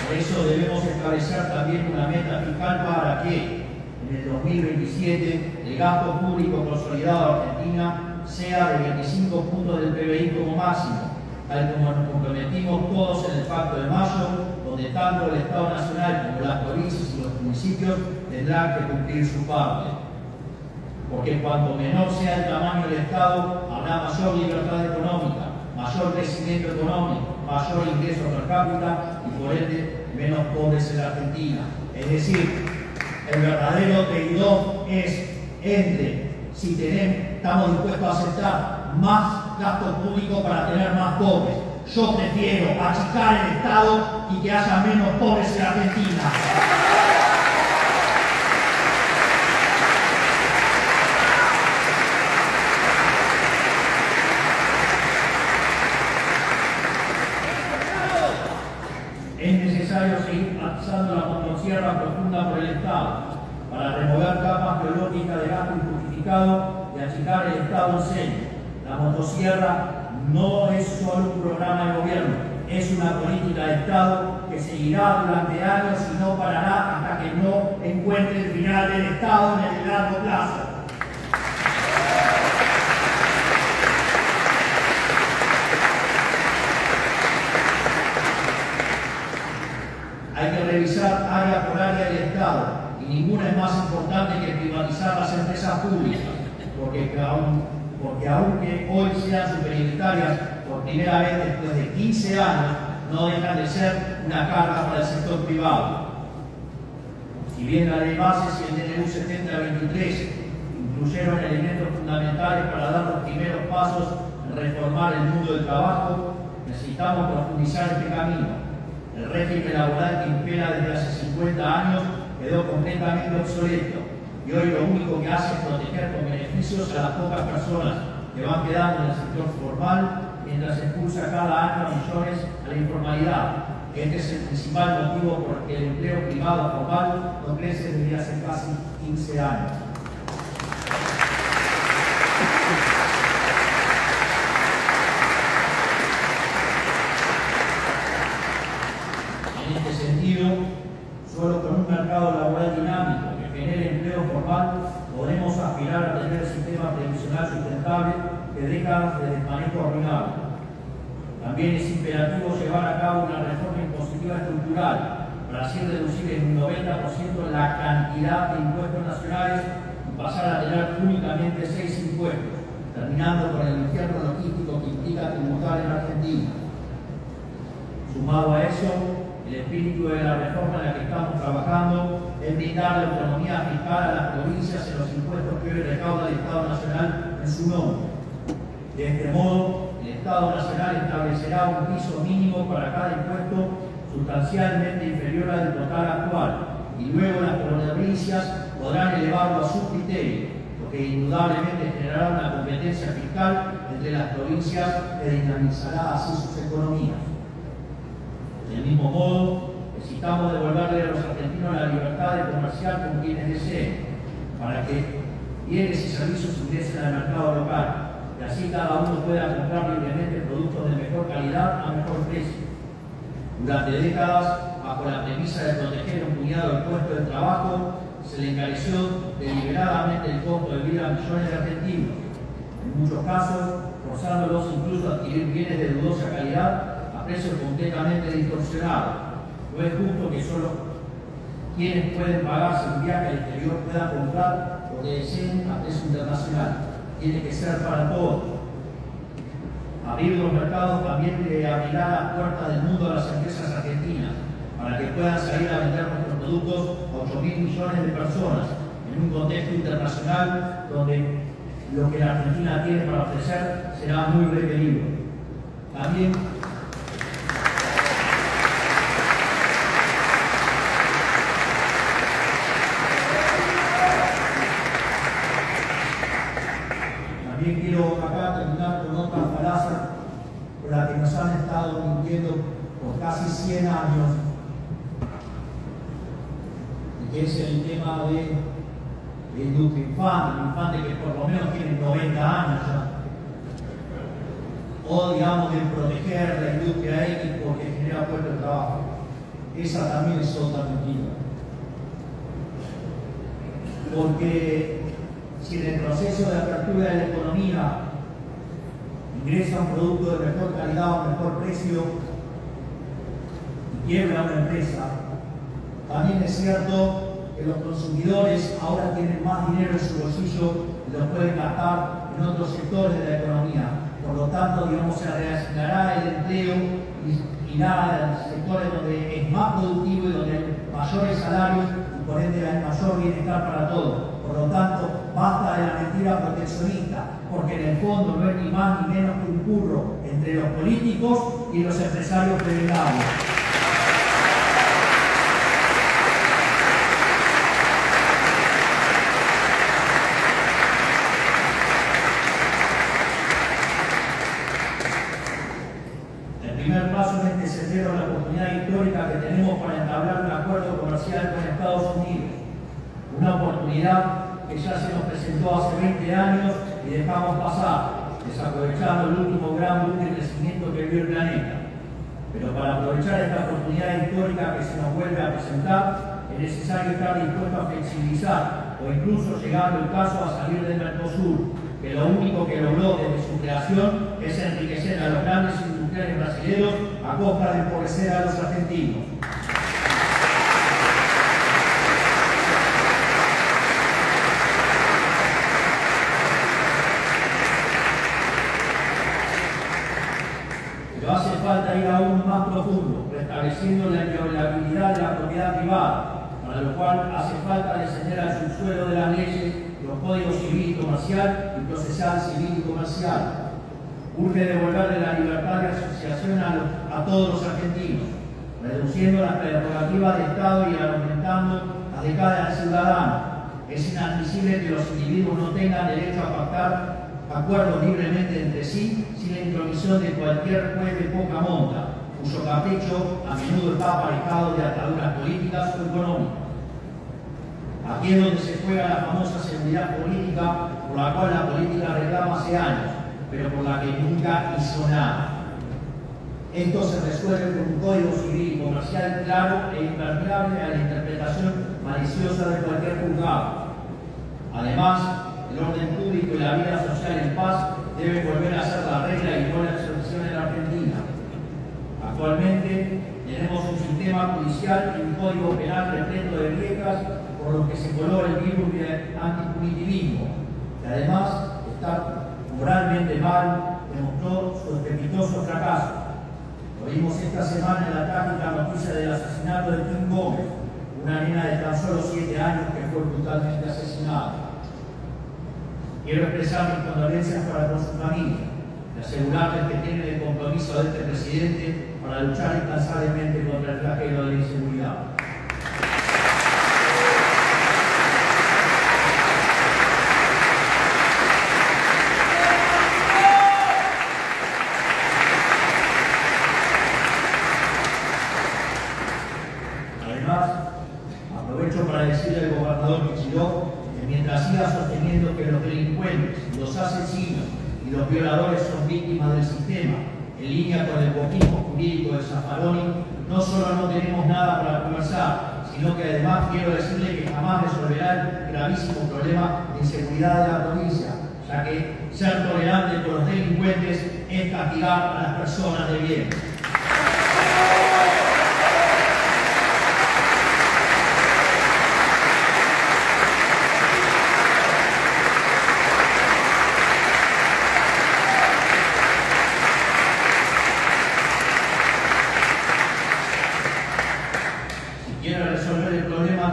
S1: Por eso debemos establecer también una meta fiscal para que en el 2027 el gasto público consolidado de Argentina sea de 25 puntos del PBI como máximo, tal como nos comprometimos todos en el Pacto de Mayo, donde tanto el Estado Nacional como las provincias y los municipios tendrán que cumplir su parte. Porque cuanto menor sea el tamaño del Estado, habrá mayor libertad económica, mayor crecimiento económico, mayor ingreso per cápita y por ende menos pobres en la Argentina. Es decir, el verdadero trade-off es entre si estamos dispuestos a aceptar más gasto público para tener más pobres. Yo prefiero achicar el Estado y que haya menos pobres en la Argentina. Es necesario seguir avanzando la motosierra profunda por el Estado para remover capas geológicas de gasto injustificado y achicar el Estado en serio. La motosierra no es solo un programa de gobierno,
S2: es una política de Estado que seguirá durante años y no parará hasta que no encuentre el final del Estado en el largo plazo. Hay que revisar área por área del Estado y ninguna es más importante que privatizar las empresas públicas, porque aunque hoy sean superioritarias por primera vez después de 15 años, no dejan de ser una carga para el sector privado. Si bien la ley bases y el DNU 7023 incluyeron elementos fundamentales para dar los primeros pasos en reformar el mundo del trabajo, necesitamos profundizar este camino. El régimen laboral que impera desde hace 50 años quedó completamente obsoleto y hoy lo único que hace es proteger con beneficios a las pocas personas que van quedando en el sector formal mientras expulsa cada año a millones a la informalidad. Este es el principal motivo por el que el empleo privado formal no crece desde hace casi 15 años. En este sentido, solo con un mercado laboral dinámico que genere empleo formal podremos aspirar a tener el sistema previsional sustentable que décadas de desmanejo arruinaron. También es imperativo llevar a cabo una reforma impositiva estructural para así reducir en un 90% la cantidad de impuestos nacionales y pasar a tener únicamente 6 impuestos, terminando con el infierno logístico que implica tributar en Argentina. Sumado a eso, el espíritu de la reforma en la que estamos trabajando es brindar la autonomía fiscal a las provincias en los impuestos que hoy recauda el Estado Nacional en su nombre. De este modo, el Estado Nacional establecerá un piso mínimo para cada impuesto sustancialmente inferior al total actual y luego las provincias podrán elevarlo a su criterio, lo que indudablemente generará una competencia fiscal entre las provincias que dinamizará así sus economías. Del mismo modo, necesitamos devolverle a los argentinos la libertad de comerciar con quienes deseen, para que bienes y servicios ingresen al mercado local, y así cada uno pueda comprar libremente productos de mejor calidad a mejor precio. Durante décadas, bajo la premisa de proteger un puñado de puestos de trabajo, se le encareció deliberadamente el costo de vida a millones de argentinos, en muchos casos forzándolos incluso a adquirir bienes de dudosa calidad a precios completamente distorsionados. No es justo que solo quienes pueden pagarse un viaje al exterior puedan comprar lo que deseen a precio internacional. Tiene que ser para todos. Abrir los mercados también le abrirá las puertas del mundo a las empresas argentinas para que puedan salir a vender nuestros productos a 8.000 millones de personas en un contexto internacional donde lo que la Argentina tiene para ofrecer será muy requerido. También quiero acá terminar con otra falacia por la que nos han estado mintiendo por casi 100 años, y que es el tema de la industria infante que por lo menos tiene 90 años ya, o digamos de proteger la industria X porque genera puestos de trabajo. Esa también es otra mentira. Porque si en el proceso de apertura de la economía ingresa un producto de mejor calidad o mejor precio y quiebra una empresa, también es cierto que los consumidores ahora tienen más dinero en su bolsillo y lo pueden gastar en otros sectores de la economía. Por lo tanto, digamos, se reasignará el empleo y irá a sectores donde es más productivo y donde hay mayores salarios y por ende hay mayor bienestar para todos. Por lo tanto, basta de la mentira proteccionista, porque en el fondo no es ni más ni menos que un curro entre los políticos y los empresarios privilegiados. El primer paso en este sendero es la oportunidad histórica que tenemos para entablar un acuerdo comercial con Estados Unidos. Una oportunidad que ya se nos presentó hace 20 años y dejamos pasar, desaprovechando el último gran boom de crecimiento que vio el planeta. Pero para aprovechar esta oportunidad histórica que se nos vuelve a presentar, es necesario estar dispuesto a flexibilizar o incluso, llegando el caso, a salir del Mercosur, que lo único que logró desde su creación es enriquecer a los grandes industriales brasileños a costa de empobrecer a los argentinos. Pero hace falta ir aún más profundo, restableciendo la inviolabilidad de la propiedad privada, para lo cual hace falta descender al subsuelo de las leyes, los códigos civil y comercial y procesal civil y comercial. Urge devolverle la libertad de asociación a todos los argentinos, reduciendo las prerrogativas de Estado y aumentando las de cada ciudadano. Es inadmisible que los individuos no tengan derecho a pactar acuerdos libremente entre sí sin la intromisión de cualquier juez de poca monta, cuyo capricho a menudo está aparejado de ataduras políticas o económicas. Aquí es donde se juega la famosa seguridad política, por la cual la política reclama hace años, pero por la que nunca hizo nada. Esto se resuelve con un código civil y comercial claro e impermeable a la interpretación maliciosa de cualquier juzgado. Además, el orden público y la vida social en paz deben volver a ser la regla y no la excepción en la Argentina. Actualmente tenemos un sistema judicial y un código penal repleto de grietas por los que se coló el virus del antipunitivismo, que además de estar moralmente mal, demostró su estrepitoso fracaso. Lo vimos esta semana en la trágica noticia del asesinato de Kim Gómez, una nena de tan solo 7 años que fue brutalmente asesinada. Quiero expresar mis condolencias para con su familia y asegurarles que tienen el compromiso de este presidente para luchar incansablemente contra el flagelo de la inseguridad. Además, aprovecho para decirle al gobernador Kicillof que mientras siga sosteniendo que los delincuentes, los asesinos y los violadores son víctimas del sistema, en línea con el boquismo jurídico de Zaffaroni, no solo no tenemos nada para conversar, sino que además quiero decirle que jamás resolverá el gravísimo problema de inseguridad de la provincia, ya que ser tolerante con los delincuentes es castigar a las personas de bien.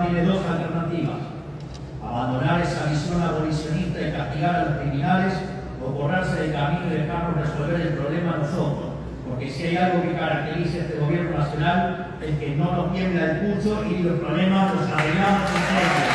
S2: Tiene dos alternativas: abandonar esa visión abolicionista y castigar a los criminales, o borrarse del camino y dejarnos resolver el problema nosotros, porque si hay algo que caracteriza a este gobierno nacional es que no nos tiembla el pulso y los problemas los arreglamos entre ellos.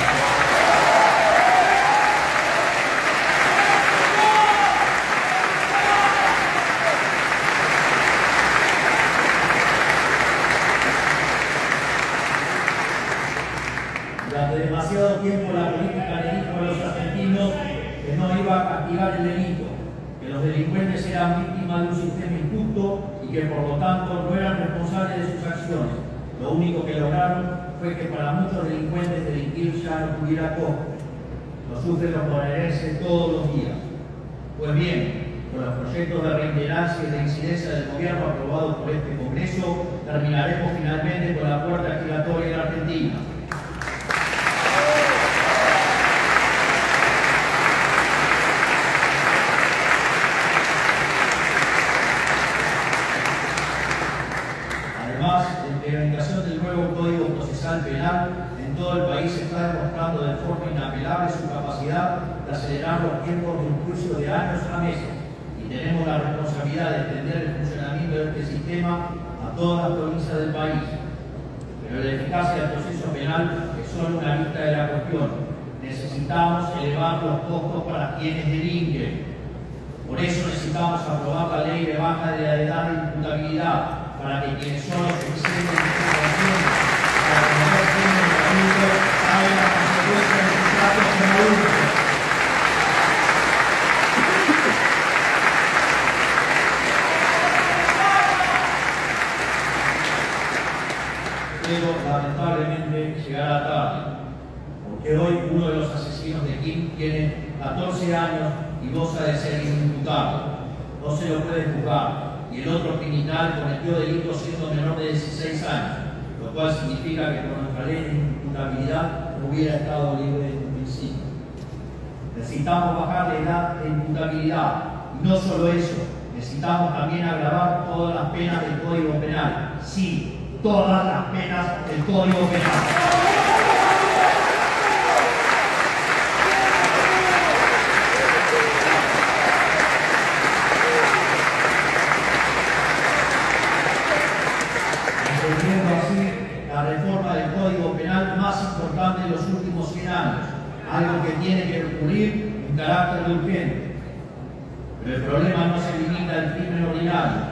S2: Durante demasiado tiempo la política le dijo a los argentinos que no iba a castigar el delito, que los delincuentes eran víctimas de un sistema injusto y que por lo tanto no eran responsables de sus acciones. Lo único que lograron fue que para muchos delincuentes delinquir ya no tuviera costo. Lo sufren los bonaerenses todos los días. Pues bien, con los proyectos de reiterancia y de incidencia del gobierno aprobados por este Congreso, terminaremos finalmente con la puerta giratoria de la Argentina. Además, la implementación del nuevo Código Procesal Penal en todo el país está demostrando de forma inapelable su capacidad de acelerar los tiempos de un juicio de años a meses, y tenemos la responsabilidad de extender el funcionamiento de este sistema a todas las provincias del país. Pero la eficacia del proceso penal es solo una vista de la cuestión. Necesitamos elevar los costos para quienes delinquen. Por eso necesitamos aprobar la ley de baja de la edad de imputabilidad, para que quienes son los suficientes información para cometer crímenes de adultos paguen las consecuencias de sus actos como adultos. 14 años y goza de ser inimputable. No se lo puede juzgar. Y el otro criminal cometió delitos siendo menor de 16 años, lo cual significa que con nuestra ley de imputabilidad hubiera estado libre de un principio. Necesitamos bajar la edad de imputabilidad. Y no solo eso, necesitamos también agravar todas las penas del Código Penal. Sí, todas las penas del Código Penal. La reforma del Código Penal más importante de los últimos 100 años, algo que tiene que ocurrir en carácter de urgente. Pero el problema no se limita al crimen ordinario.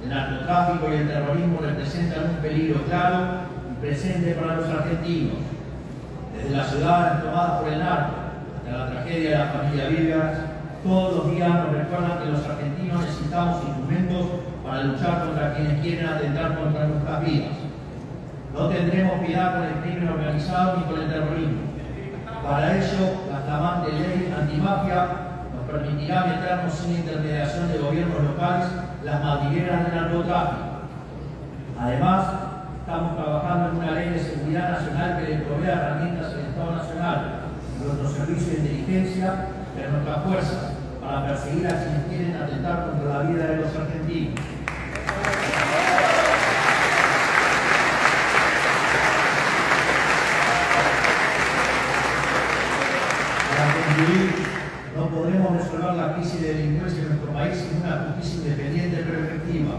S2: El narcotráfico y el terrorismo representan un peligro claro y presente para los argentinos. Desde las ciudades tomadas por el narco hasta la tragedia de la familia Viveras, todos los días nos recuerdan que los argentinos necesitamos instrumentos para luchar contra quienes quieren atentar contra nuestras vidas. No tendremos piedad con el crimen organizado ni con el terrorismo. Para ello, la flamante ley antimafia nos permitirá meternos sin intermediación de gobiernos locales las madrigueras del narcotráfico. Además, estamos trabajando en una ley de seguridad nacional que le provea herramientas al Estado Nacional, a nuestro servicio de inteligencia y a nuestras fuerzas para perseguir a quienes quieren atentar contra la vida de los argentinos. No podremos resolver la crisis de delincuencia en nuestro país sin una justicia independiente pero efectiva.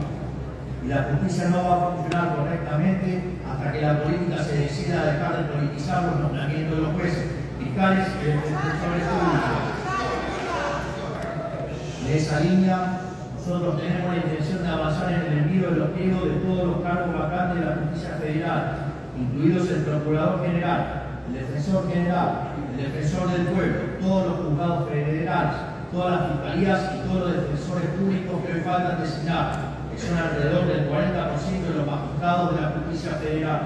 S2: Y la justicia no va a funcionar correctamente hasta que la política se decida a dejar de politizar los nombramientos de los jueces, fiscales y defensores públicos. De esa línea, nosotros tenemos la intención de avanzar en el envío de los pliegos de todos los cargos vacantes de la justicia federal, incluidos el procurador general, el defensor general, el defensor del pueblo, todos los juzgados federales, todas las fiscalías y todos los defensores públicos que hoy faltan designar, que son alrededor del 40% de los magistrados de la justicia federal.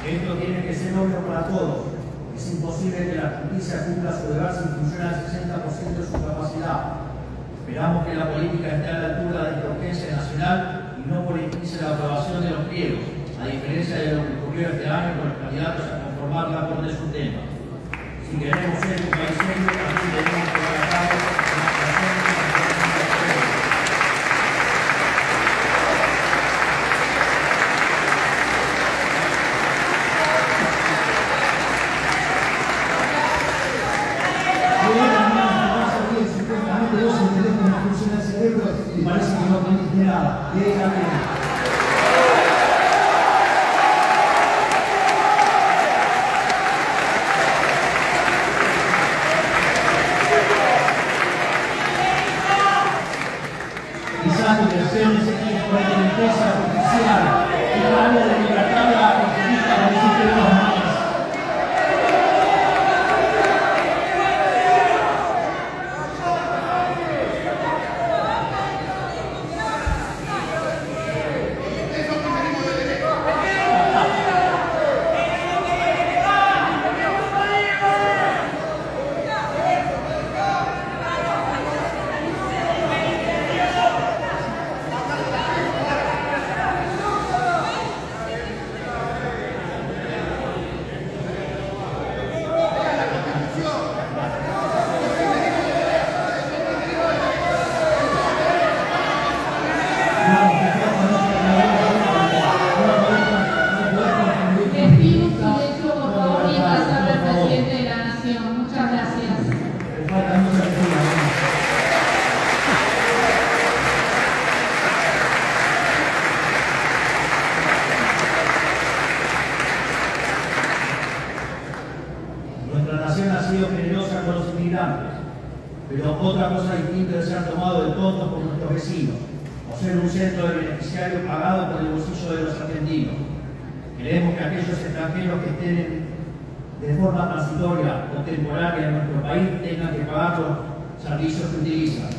S2: Esto tiene que ser obvio para todos. Es imposible que la justicia cumpla su deber sin funcionar al 60% de su capacidad. Esperamos que la política esté a la altura de esta urgencia nacional y no politice la aprobación de los pliegos, a diferencia de lo que ocurrió este año con los candidatos a conformar la Corte Suprema. Si queremos ser un país serio, también tenemos que llevar a cabo una actuación de la y parece que no aprendiste nada. Y ahí también. Quizás tu versión es por la inteligencia artificial y la área de libertad de la conquista de los sistemas. Pero otra cosa distinta es ser tomado de tontos por nuestros vecinos, o ser un centro de beneficiarios pagado por el bolsillo de los argentinos. Queremos que aquellos extranjeros que estén de forma transitoria o temporaria en nuestro país tengan que pagar los servicios que utilizan.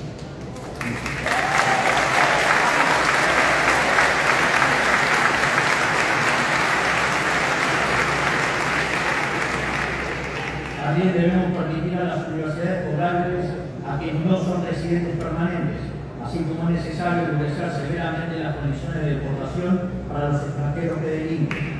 S2: También debemos permitir a las universidades cobrarles a quienes no son residentes permanentes, así como es necesario endurecer severamente las condiciones de deportación para los extranjeros que delinquen.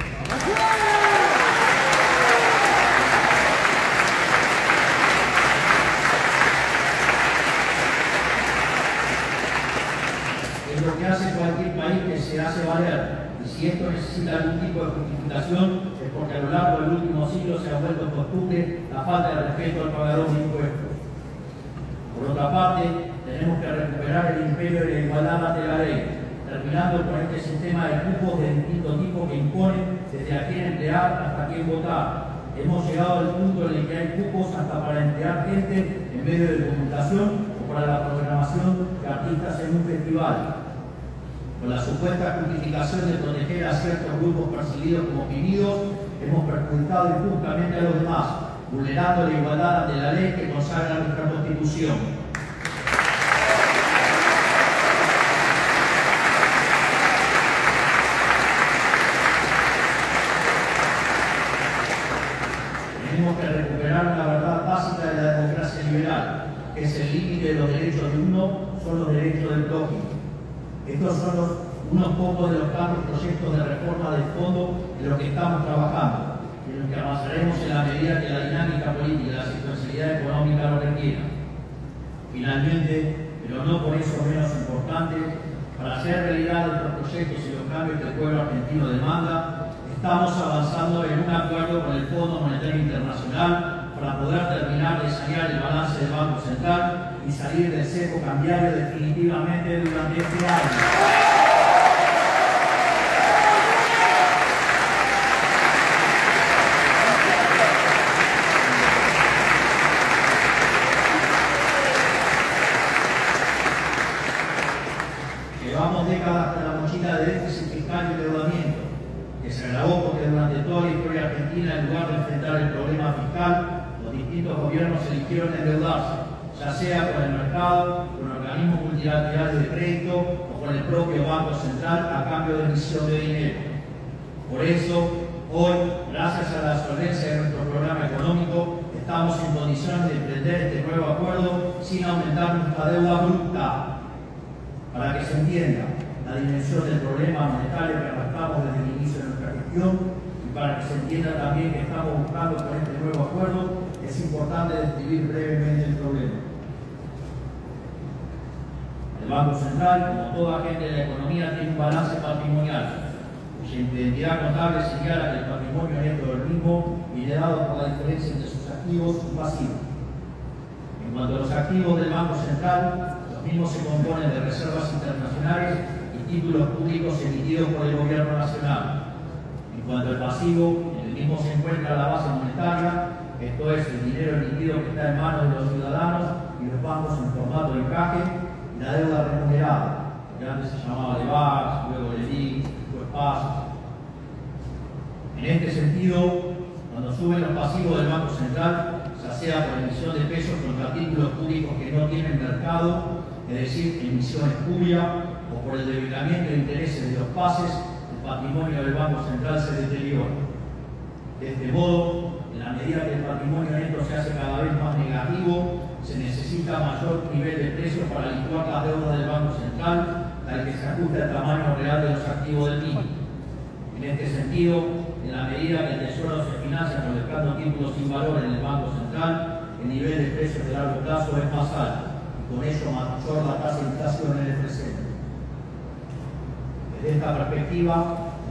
S2: Es lo que hace cualquier país que se hace valer, y si esto necesita algún tipo de justificación es porque a lo largo del último siglo se ha vuelto costumbre la falta de respeto al pagador de impuestos. Por otra parte, tenemos que recuperar el imperio de la igualdad ante la ley, terminando con este sistema de cupos de distinto tipo que impone desde a quién emplear hasta a quién votar. Hemos llegado al punto en el que hay cupos hasta para emplear gente en medio de comunicación o para la programación de artistas en un festival. Con la supuesta justificación de proteger a ciertos grupos percibidos como oprimidos, hemos perjudicado injustamente a los demás, vulnerando la igualdad ante la ley que consagra nuestra Constitución. Tenemos que recuperar una verdad básica de la democracia liberal, que es el límite de los derechos de uno, son los derechos del prójimo. Estos son unos pocos de los tantos proyectos de reforma de fondo de los que estamos trabajando, y en los que avanzaremos en la medida que la dinámica política y la situacionalidad económica lo requieran. Finalmente, pero no por eso menos importante, para hacer realidad nuestros proyectos y los cambios que el pueblo argentino demanda, estamos avanzando en un acuerdo con el Fondo Monetario Internacional para poder terminar de sanear el balance del Banco Central y salir del cepo cambiario definitivamente durante este año. Llevamos décadas con la mochila de déficit fiscal y endeudamiento, que se agravó porque durante toda la historia argentina, en lugar de enfrentar el problema fiscal, los distintos gobiernos eligieron endeudarse, ya sea con el mercado, con organismos multilaterales de crédito o con el propio Banco Central a cambio de emisión de dinero. Por eso, hoy, gracias a la solvencia de nuestro programa económico, estamos en condiciones de emprender este nuevo acuerdo sin aumentar nuestra deuda bruta. Para que se entienda la dimensión del problema monetario que arrastramos desde el inicio de nuestra gestión y para que se entienda también que estamos buscando con este nuevo acuerdo, es importante describir brevemente el problema. El Banco Central, como todo agente de la economía, tiene un balance patrimonial, cuya identidad contable señala que el patrimonio neto del mismo viene dado por la diferencia entre sus activos y pasivos. En cuanto a los activos del Banco Central, los mismos se componen de reservas internacionales y títulos públicos emitidos por el Gobierno Nacional. En cuanto al pasivo, en el mismo se encuentra la base monetaria, esto es, el dinero emitido que está en manos de los ciudadanos y los bancos en formato de encaje, y la deuda remunerada, que antes se llamaba LEVAX, luego LELIQ, después PAS. En este sentido, cuando suben los pasivos del Banco Central, ya sea por emisión de pesos contra títulos públicos que no tienen mercado, es decir, emisión espuria, o por el debilitamiento de intereses de los pases, el patrimonio del Banco Central se deteriora. De este modo, en la medida que el patrimonio neto se hace cada vez más negativo, se necesita mayor nivel de precios para licuar las deudas del Banco Central, tal que se ajuste al tamaño real de los activos del mismo. En este sentido, en la medida que el Tesoro se financia colocando títulos sin valor en el Banco Central, el nivel de precios de largo plazo es más alto, y con ello mayor la tasa de inflación en el presente. Desde esta perspectiva,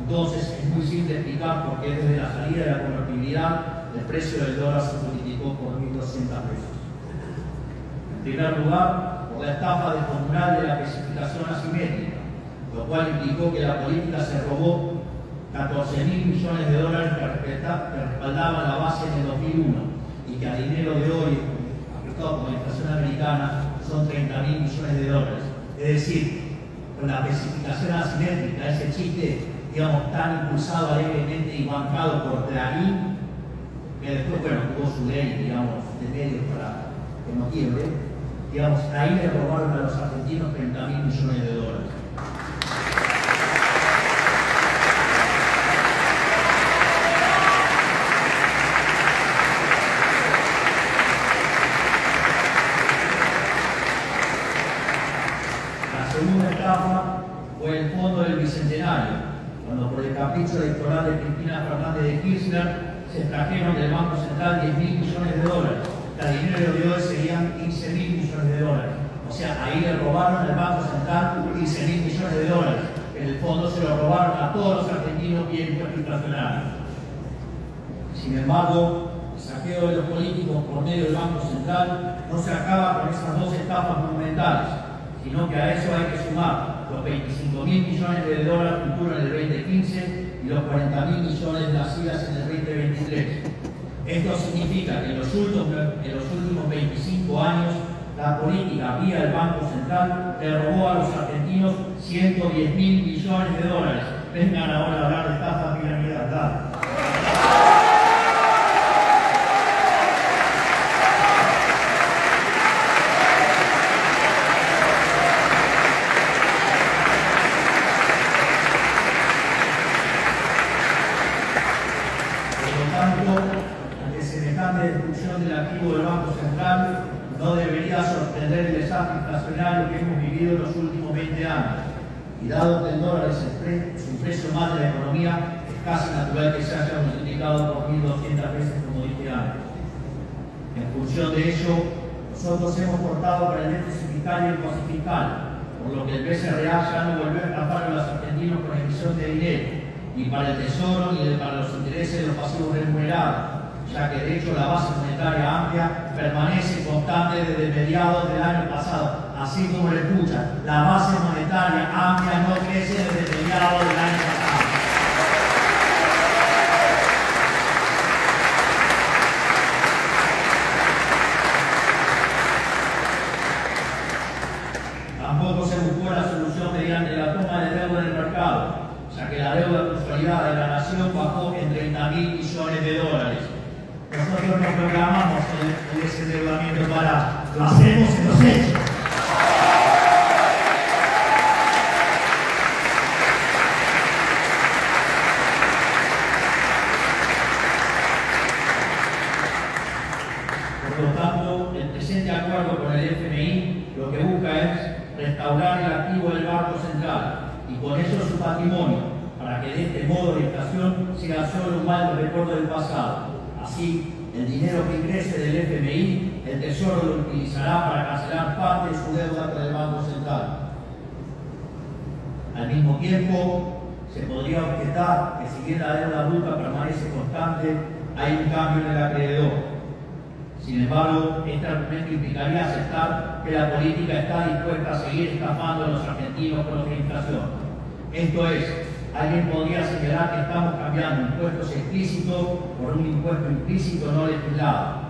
S2: entonces es muy simple explicar por qué desde la salida de la convertibilidad el precio del dólar se multiplicó por 1.200 pesos. En primer lugar, por la estafa descomunal de la especificación asimétrica, lo cual implicó que la política se robó 14.000 millones de dólares que respaldaban la base en el 2001 y que a dinero de hoy, ajustado por la inflación americana, son 30.000 millones de dólares. Es decir, con la especificación asimétrica, ese chiste, digamos, tan impulsado alegremente y bancado por Clarín, que después, bueno, tuvo su ley, digamos, de medios para que no quiebre, digamos, ahí le robaron a los argentinos 30.000 millones de dólares. cuando por el capricho electoral de Cristina Fernández de Kirchner se extrajeron del Banco Central 10.000 millones de dólares. El dinero de hoy serían 15.000 millones de dólares. O sea, ahí le robaron al Banco Central 15.000 millones de dólares. En el fondo se lo robaron a todos los argentinos y el impuesto inflacionario. Sin embargo, el saqueo de los políticos por medio del Banco Central no se acaba con esas dos estafas monumentales, sino que a eso hay que sumar los 25.000 millones de dólares futuros en el 2015 y los 40.000 millones de las IVAs en el 2023. Esto significa que en los últimos 25 años la política vía el Banco Central le robó a los argentinos 110.000 millones de dólares. Vengan ahora a hablar de estafa piramidal. Ante semejante destrucción del activo del Banco Central, no debería sorprender el desastre inflacionario que hemos vivido en los últimos 20 años. Y dado que el dólar es su precio más de la economía, es casi natural que se haya multiplicado por 1.200 veces, como dije antes. En función de ello, nosotros hemos cortado para el déficit fiscal y el pase fiscal, por lo que el BCRA ya no volvió a estafar a los argentinos con emisión de dinero, ni para el tesoro ni para los intereses de los pasivos remunerados, ya que de hecho la base monetaria amplia permanece constante desde mediados del año pasado. Así como lo escuchan, la base monetaria amplia no crece desde mediados del año pasado. Tampoco se buscó la solución mediante la toma de deuda del mercado, ya que la deuda consolidada de la nación bajó en 30.000 millones de dólares. Nosotros no programamos el desendeudamiento para, lo hacemos en los hechos. Por lo tanto, el presente acuerdo con el FMI lo que busca es restaurar el activo del Banco Central y con eso su patrimonio, para que de este modo la inflación sea solo un mal recuerdo del pasado. Así, el dinero que ingrese del FMI, el Tesoro lo utilizará para cancelar parte de su deuda con el Banco Central. Al mismo tiempo, se podría objetar que si bien la deuda bruta permanece constante, hay un cambio en el acreedor. Sin embargo, este argumento implicaría aceptar que la política está dispuesta a seguir estafando a los argentinos con la inflación. Esto es, alguien podría señalar que estamos cambiando impuestos explícitos por un impuesto implícito no legislado.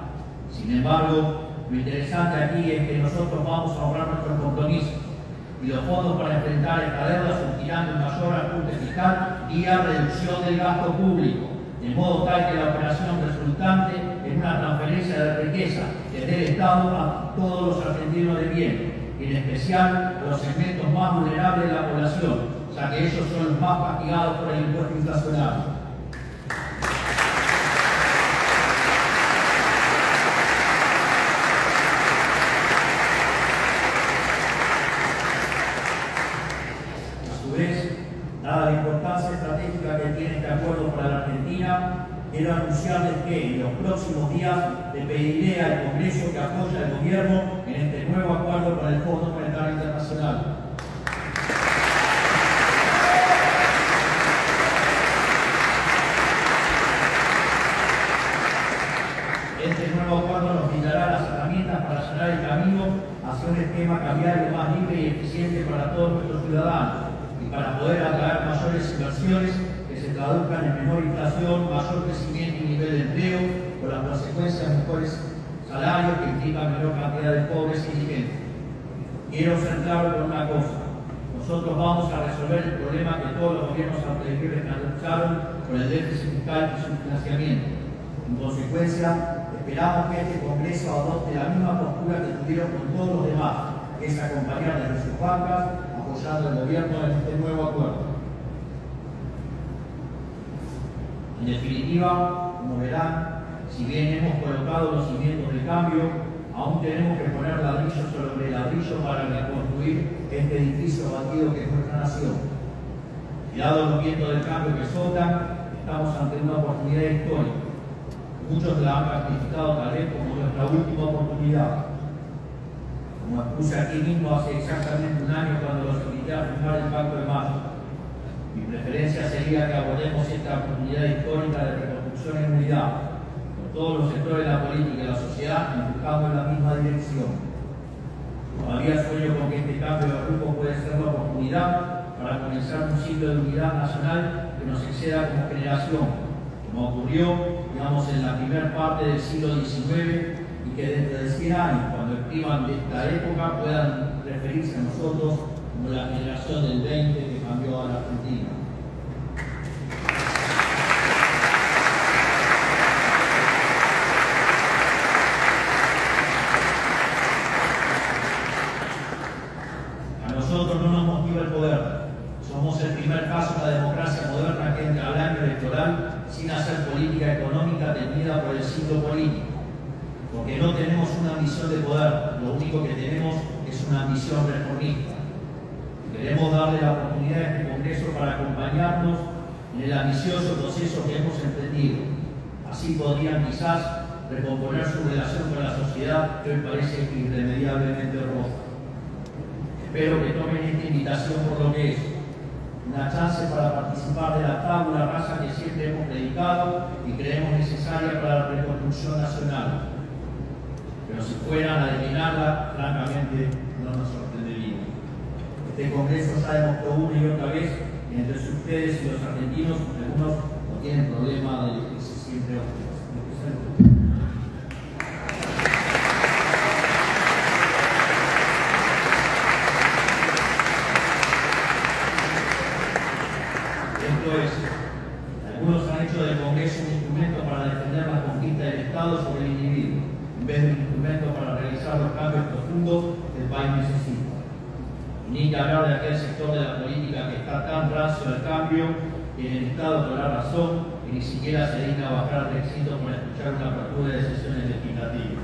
S2: Sin embargo, lo interesante aquí es que nosotros vamos a ahorrar nuestros compromisos y los fondos para enfrentar esta deuda surgirán de un mayor ajuste fiscal y a reducción del gasto público, de modo tal que la operación resultante es una transferencia de riqueza desde el Estado a todos los argentinos de bien, y en especial a los segmentos más vulnerables de la población, ya que ellos son los más castigados por el impuesto inflacionario. A su vez, dada la importancia estratégica que tiene este acuerdo para la Argentina, quiero anunciarles que en los próximos días le pediré al Congreso que apoye al Gobierno en este nuevo acuerdo con el Fondo Monetario Internacional. Este nuevo acuerdo nos brindará las herramientas para allanar el camino hacia un esquema cambiario más libre y eficiente para todos nuestros ciudadanos y para poder atraer mayores inversiones que se traduzcan en menor inflación, mayor crecimiento y nivel de empleo, con las consecuencias de mejores salarios que implican menor cantidad de pobres y indigentes. Quiero ser claro con una cosa: nosotros vamos a resolver el problema que todos los gobiernos anteriores analizaron con el déficit fiscal y su financiamiento. En consecuencia, esperamos que este Congreso adopte la misma postura que tuvieron con todos los demás, que es acompañar desde sus bancas, apoyando al gobierno en este nuevo acuerdo. En definitiva, como verán, si bien hemos colocado los cimientos del cambio, aún tenemos que poner ladrillo sobre ladrillo para reconstruir este edificio batido que es nuestra nación. Y dado los vientos del cambio que soplan, estamos ante una oportunidad histórica. Muchos la han calificado tal vez como nuestra última oportunidad. Como expuse aquí mismo hace exactamente un año cuando los invité a firmar el Pacto de Mayo. Mi preferencia sería que abordemos esta oportunidad histórica de reconstrucción en unidad, con todos los sectores de la política y la sociedad buscando en la misma dirección. Todavía sueño con que este cambio de rumbo puede ser la oportunidad para comenzar un ciclo de unidad nacional que nos exceda como generación, como ocurrió, digamos, en la primera parte del siglo XIX y que dentro de 100 años, cuando escriban de esta época, puedan referirse a nosotros como la generación del 20 que cambió a la Argentina. A nosotros no nos motiva el poder. Somos el primer paso en la democracia moderna que entra al año electoral sin hacer política económica teñida por el siglo político. Porque no tenemos una ambición de poder, lo único que tenemos es una ambición reformista. Queremos darle la oportunidad a este Congreso para acompañarnos en el ambicioso proceso que hemos emprendido. Así podrían quizás recomponer su relación con la sociedad que hoy parece irremediablemente rota. Espero que tomen esta invitación por lo que es una chance para participar de la tabula rasa que siempre hemos predicado y creemos necesaria para la reconstrucción nacional. Pero si fueran a declinarla, francamente no nos sorprendería. Este Congreso ya demostró una y otra vez que entre ustedes y los argentinos, algunos no tienen problema de elegirse siempre otros. Algunos han hecho del Congreso un instrumento para defender la conquista del Estado sobre el individuo, en vez de un instrumento para realizar los cambios profundos que el país necesita. Ni que hablar de aquel sector de la política que está tan racio al cambio y en el Estado por la razón que ni siquiera se digna a bajar al recinto para escuchar una apertura de sesiones legislativas.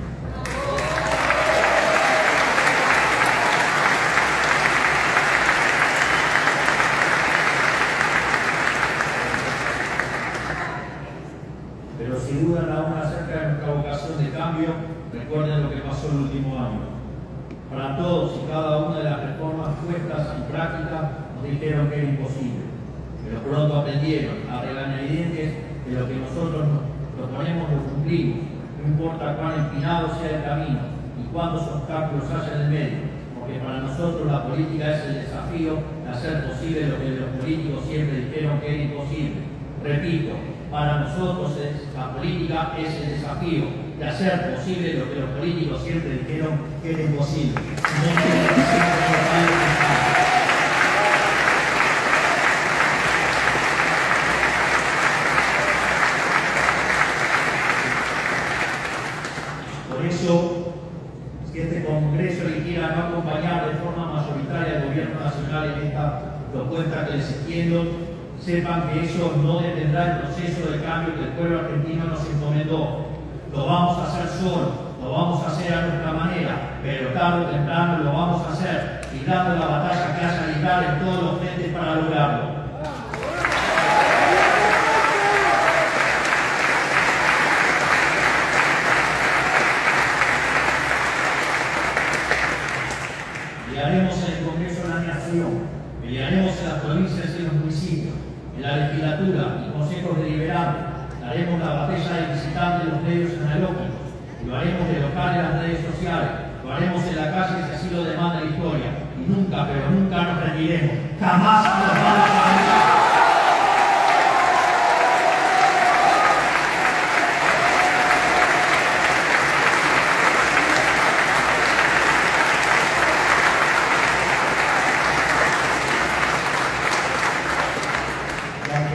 S2: Pero si dudan aún acerca de nuestra vocación de cambio, recuerden lo que pasó el último año. Para todos y cada una de las reformas puestas en práctica nos dijeron que era imposible, pero pronto aprendieron a regañadientes que lo que nosotros nos proponemos lo cumplimos, no importa cuán empinado sea el camino y cuántos obstáculos haya en el medio, porque para nosotros la política es el desafío de hacer posible lo que los políticos siempre dijeron que era imposible. Repito, para nosotros la política es el desafío de hacer posible lo que los políticos siempre dijeron que era imposible. Por eso, si este Congreso eligiera no acompañar de forma mayoritaria al Gobierno Nacional en esta propuesta que les extiendo, sepan que eso no detendrá el proceso de cambio que el pueblo argentino nos encomendó. Lo vamos a hacer solo, lo vamos a hacer a nuestra manera, pero tarde o temprano lo vamos a hacer, librando la batalla que haya que librar en todos los frentes para lograrlo. Pelearemos en el Congreso de la Nación, pelearemos en las provincias y en los municipios, en la legislatura y consejos deliberantes. Daremos la batalla de visitantes de los medios analógicos, lo haremos de local en las redes sociales, lo haremos en la calle si así lo demanda la historia. Y nunca, pero nunca nos rendiremos. Jamás nos vamos a rendir.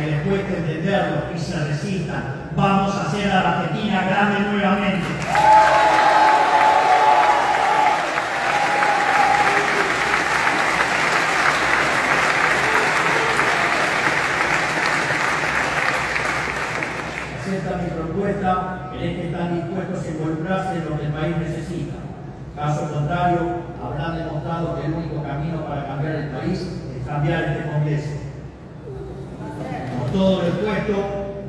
S2: Les cuesta entenderlo y se resistan. Vamos a hacer a la Argentina grande nuevamente. Aceptan mi propuesta, creen que están dispuestos a involucrarse en lo que el país necesita. Caso contrario, habrán demostrado que el único camino para cambiar el país es cambiar este Congreso. todo lo expuesto,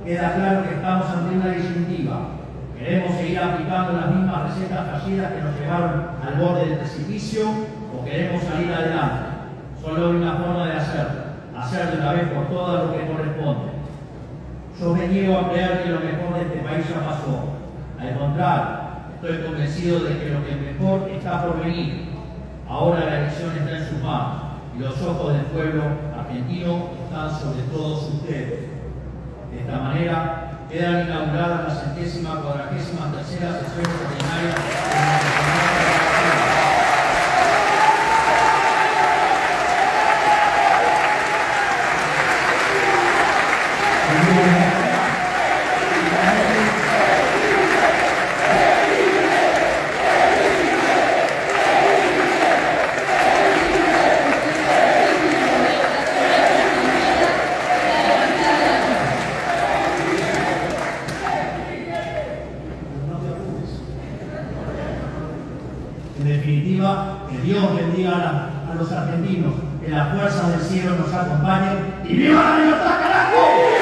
S2: queda claro que estamos ante una disyuntiva. ¿Queremos seguir aplicando las mismas recetas fallidas que nos llevaron al borde del precipicio o queremos salir adelante? Solo hay una forma de hacer de una vez por todas lo que corresponde. Yo me niego a creer que lo mejor de este país ya pasó. Al contrario, estoy convencido de que lo que mejor está por venir. Ahora la elección está en sus manos y los ojos del pueblo argentino están sobre todos ustedes. De esta manera, quedan inauguradas la 143ª sesión extraordinaria de la En definitiva, que Dios bendiga a los argentinos, que las fuerzas del cielo nos acompañen y ¡viva la libertad, carajo!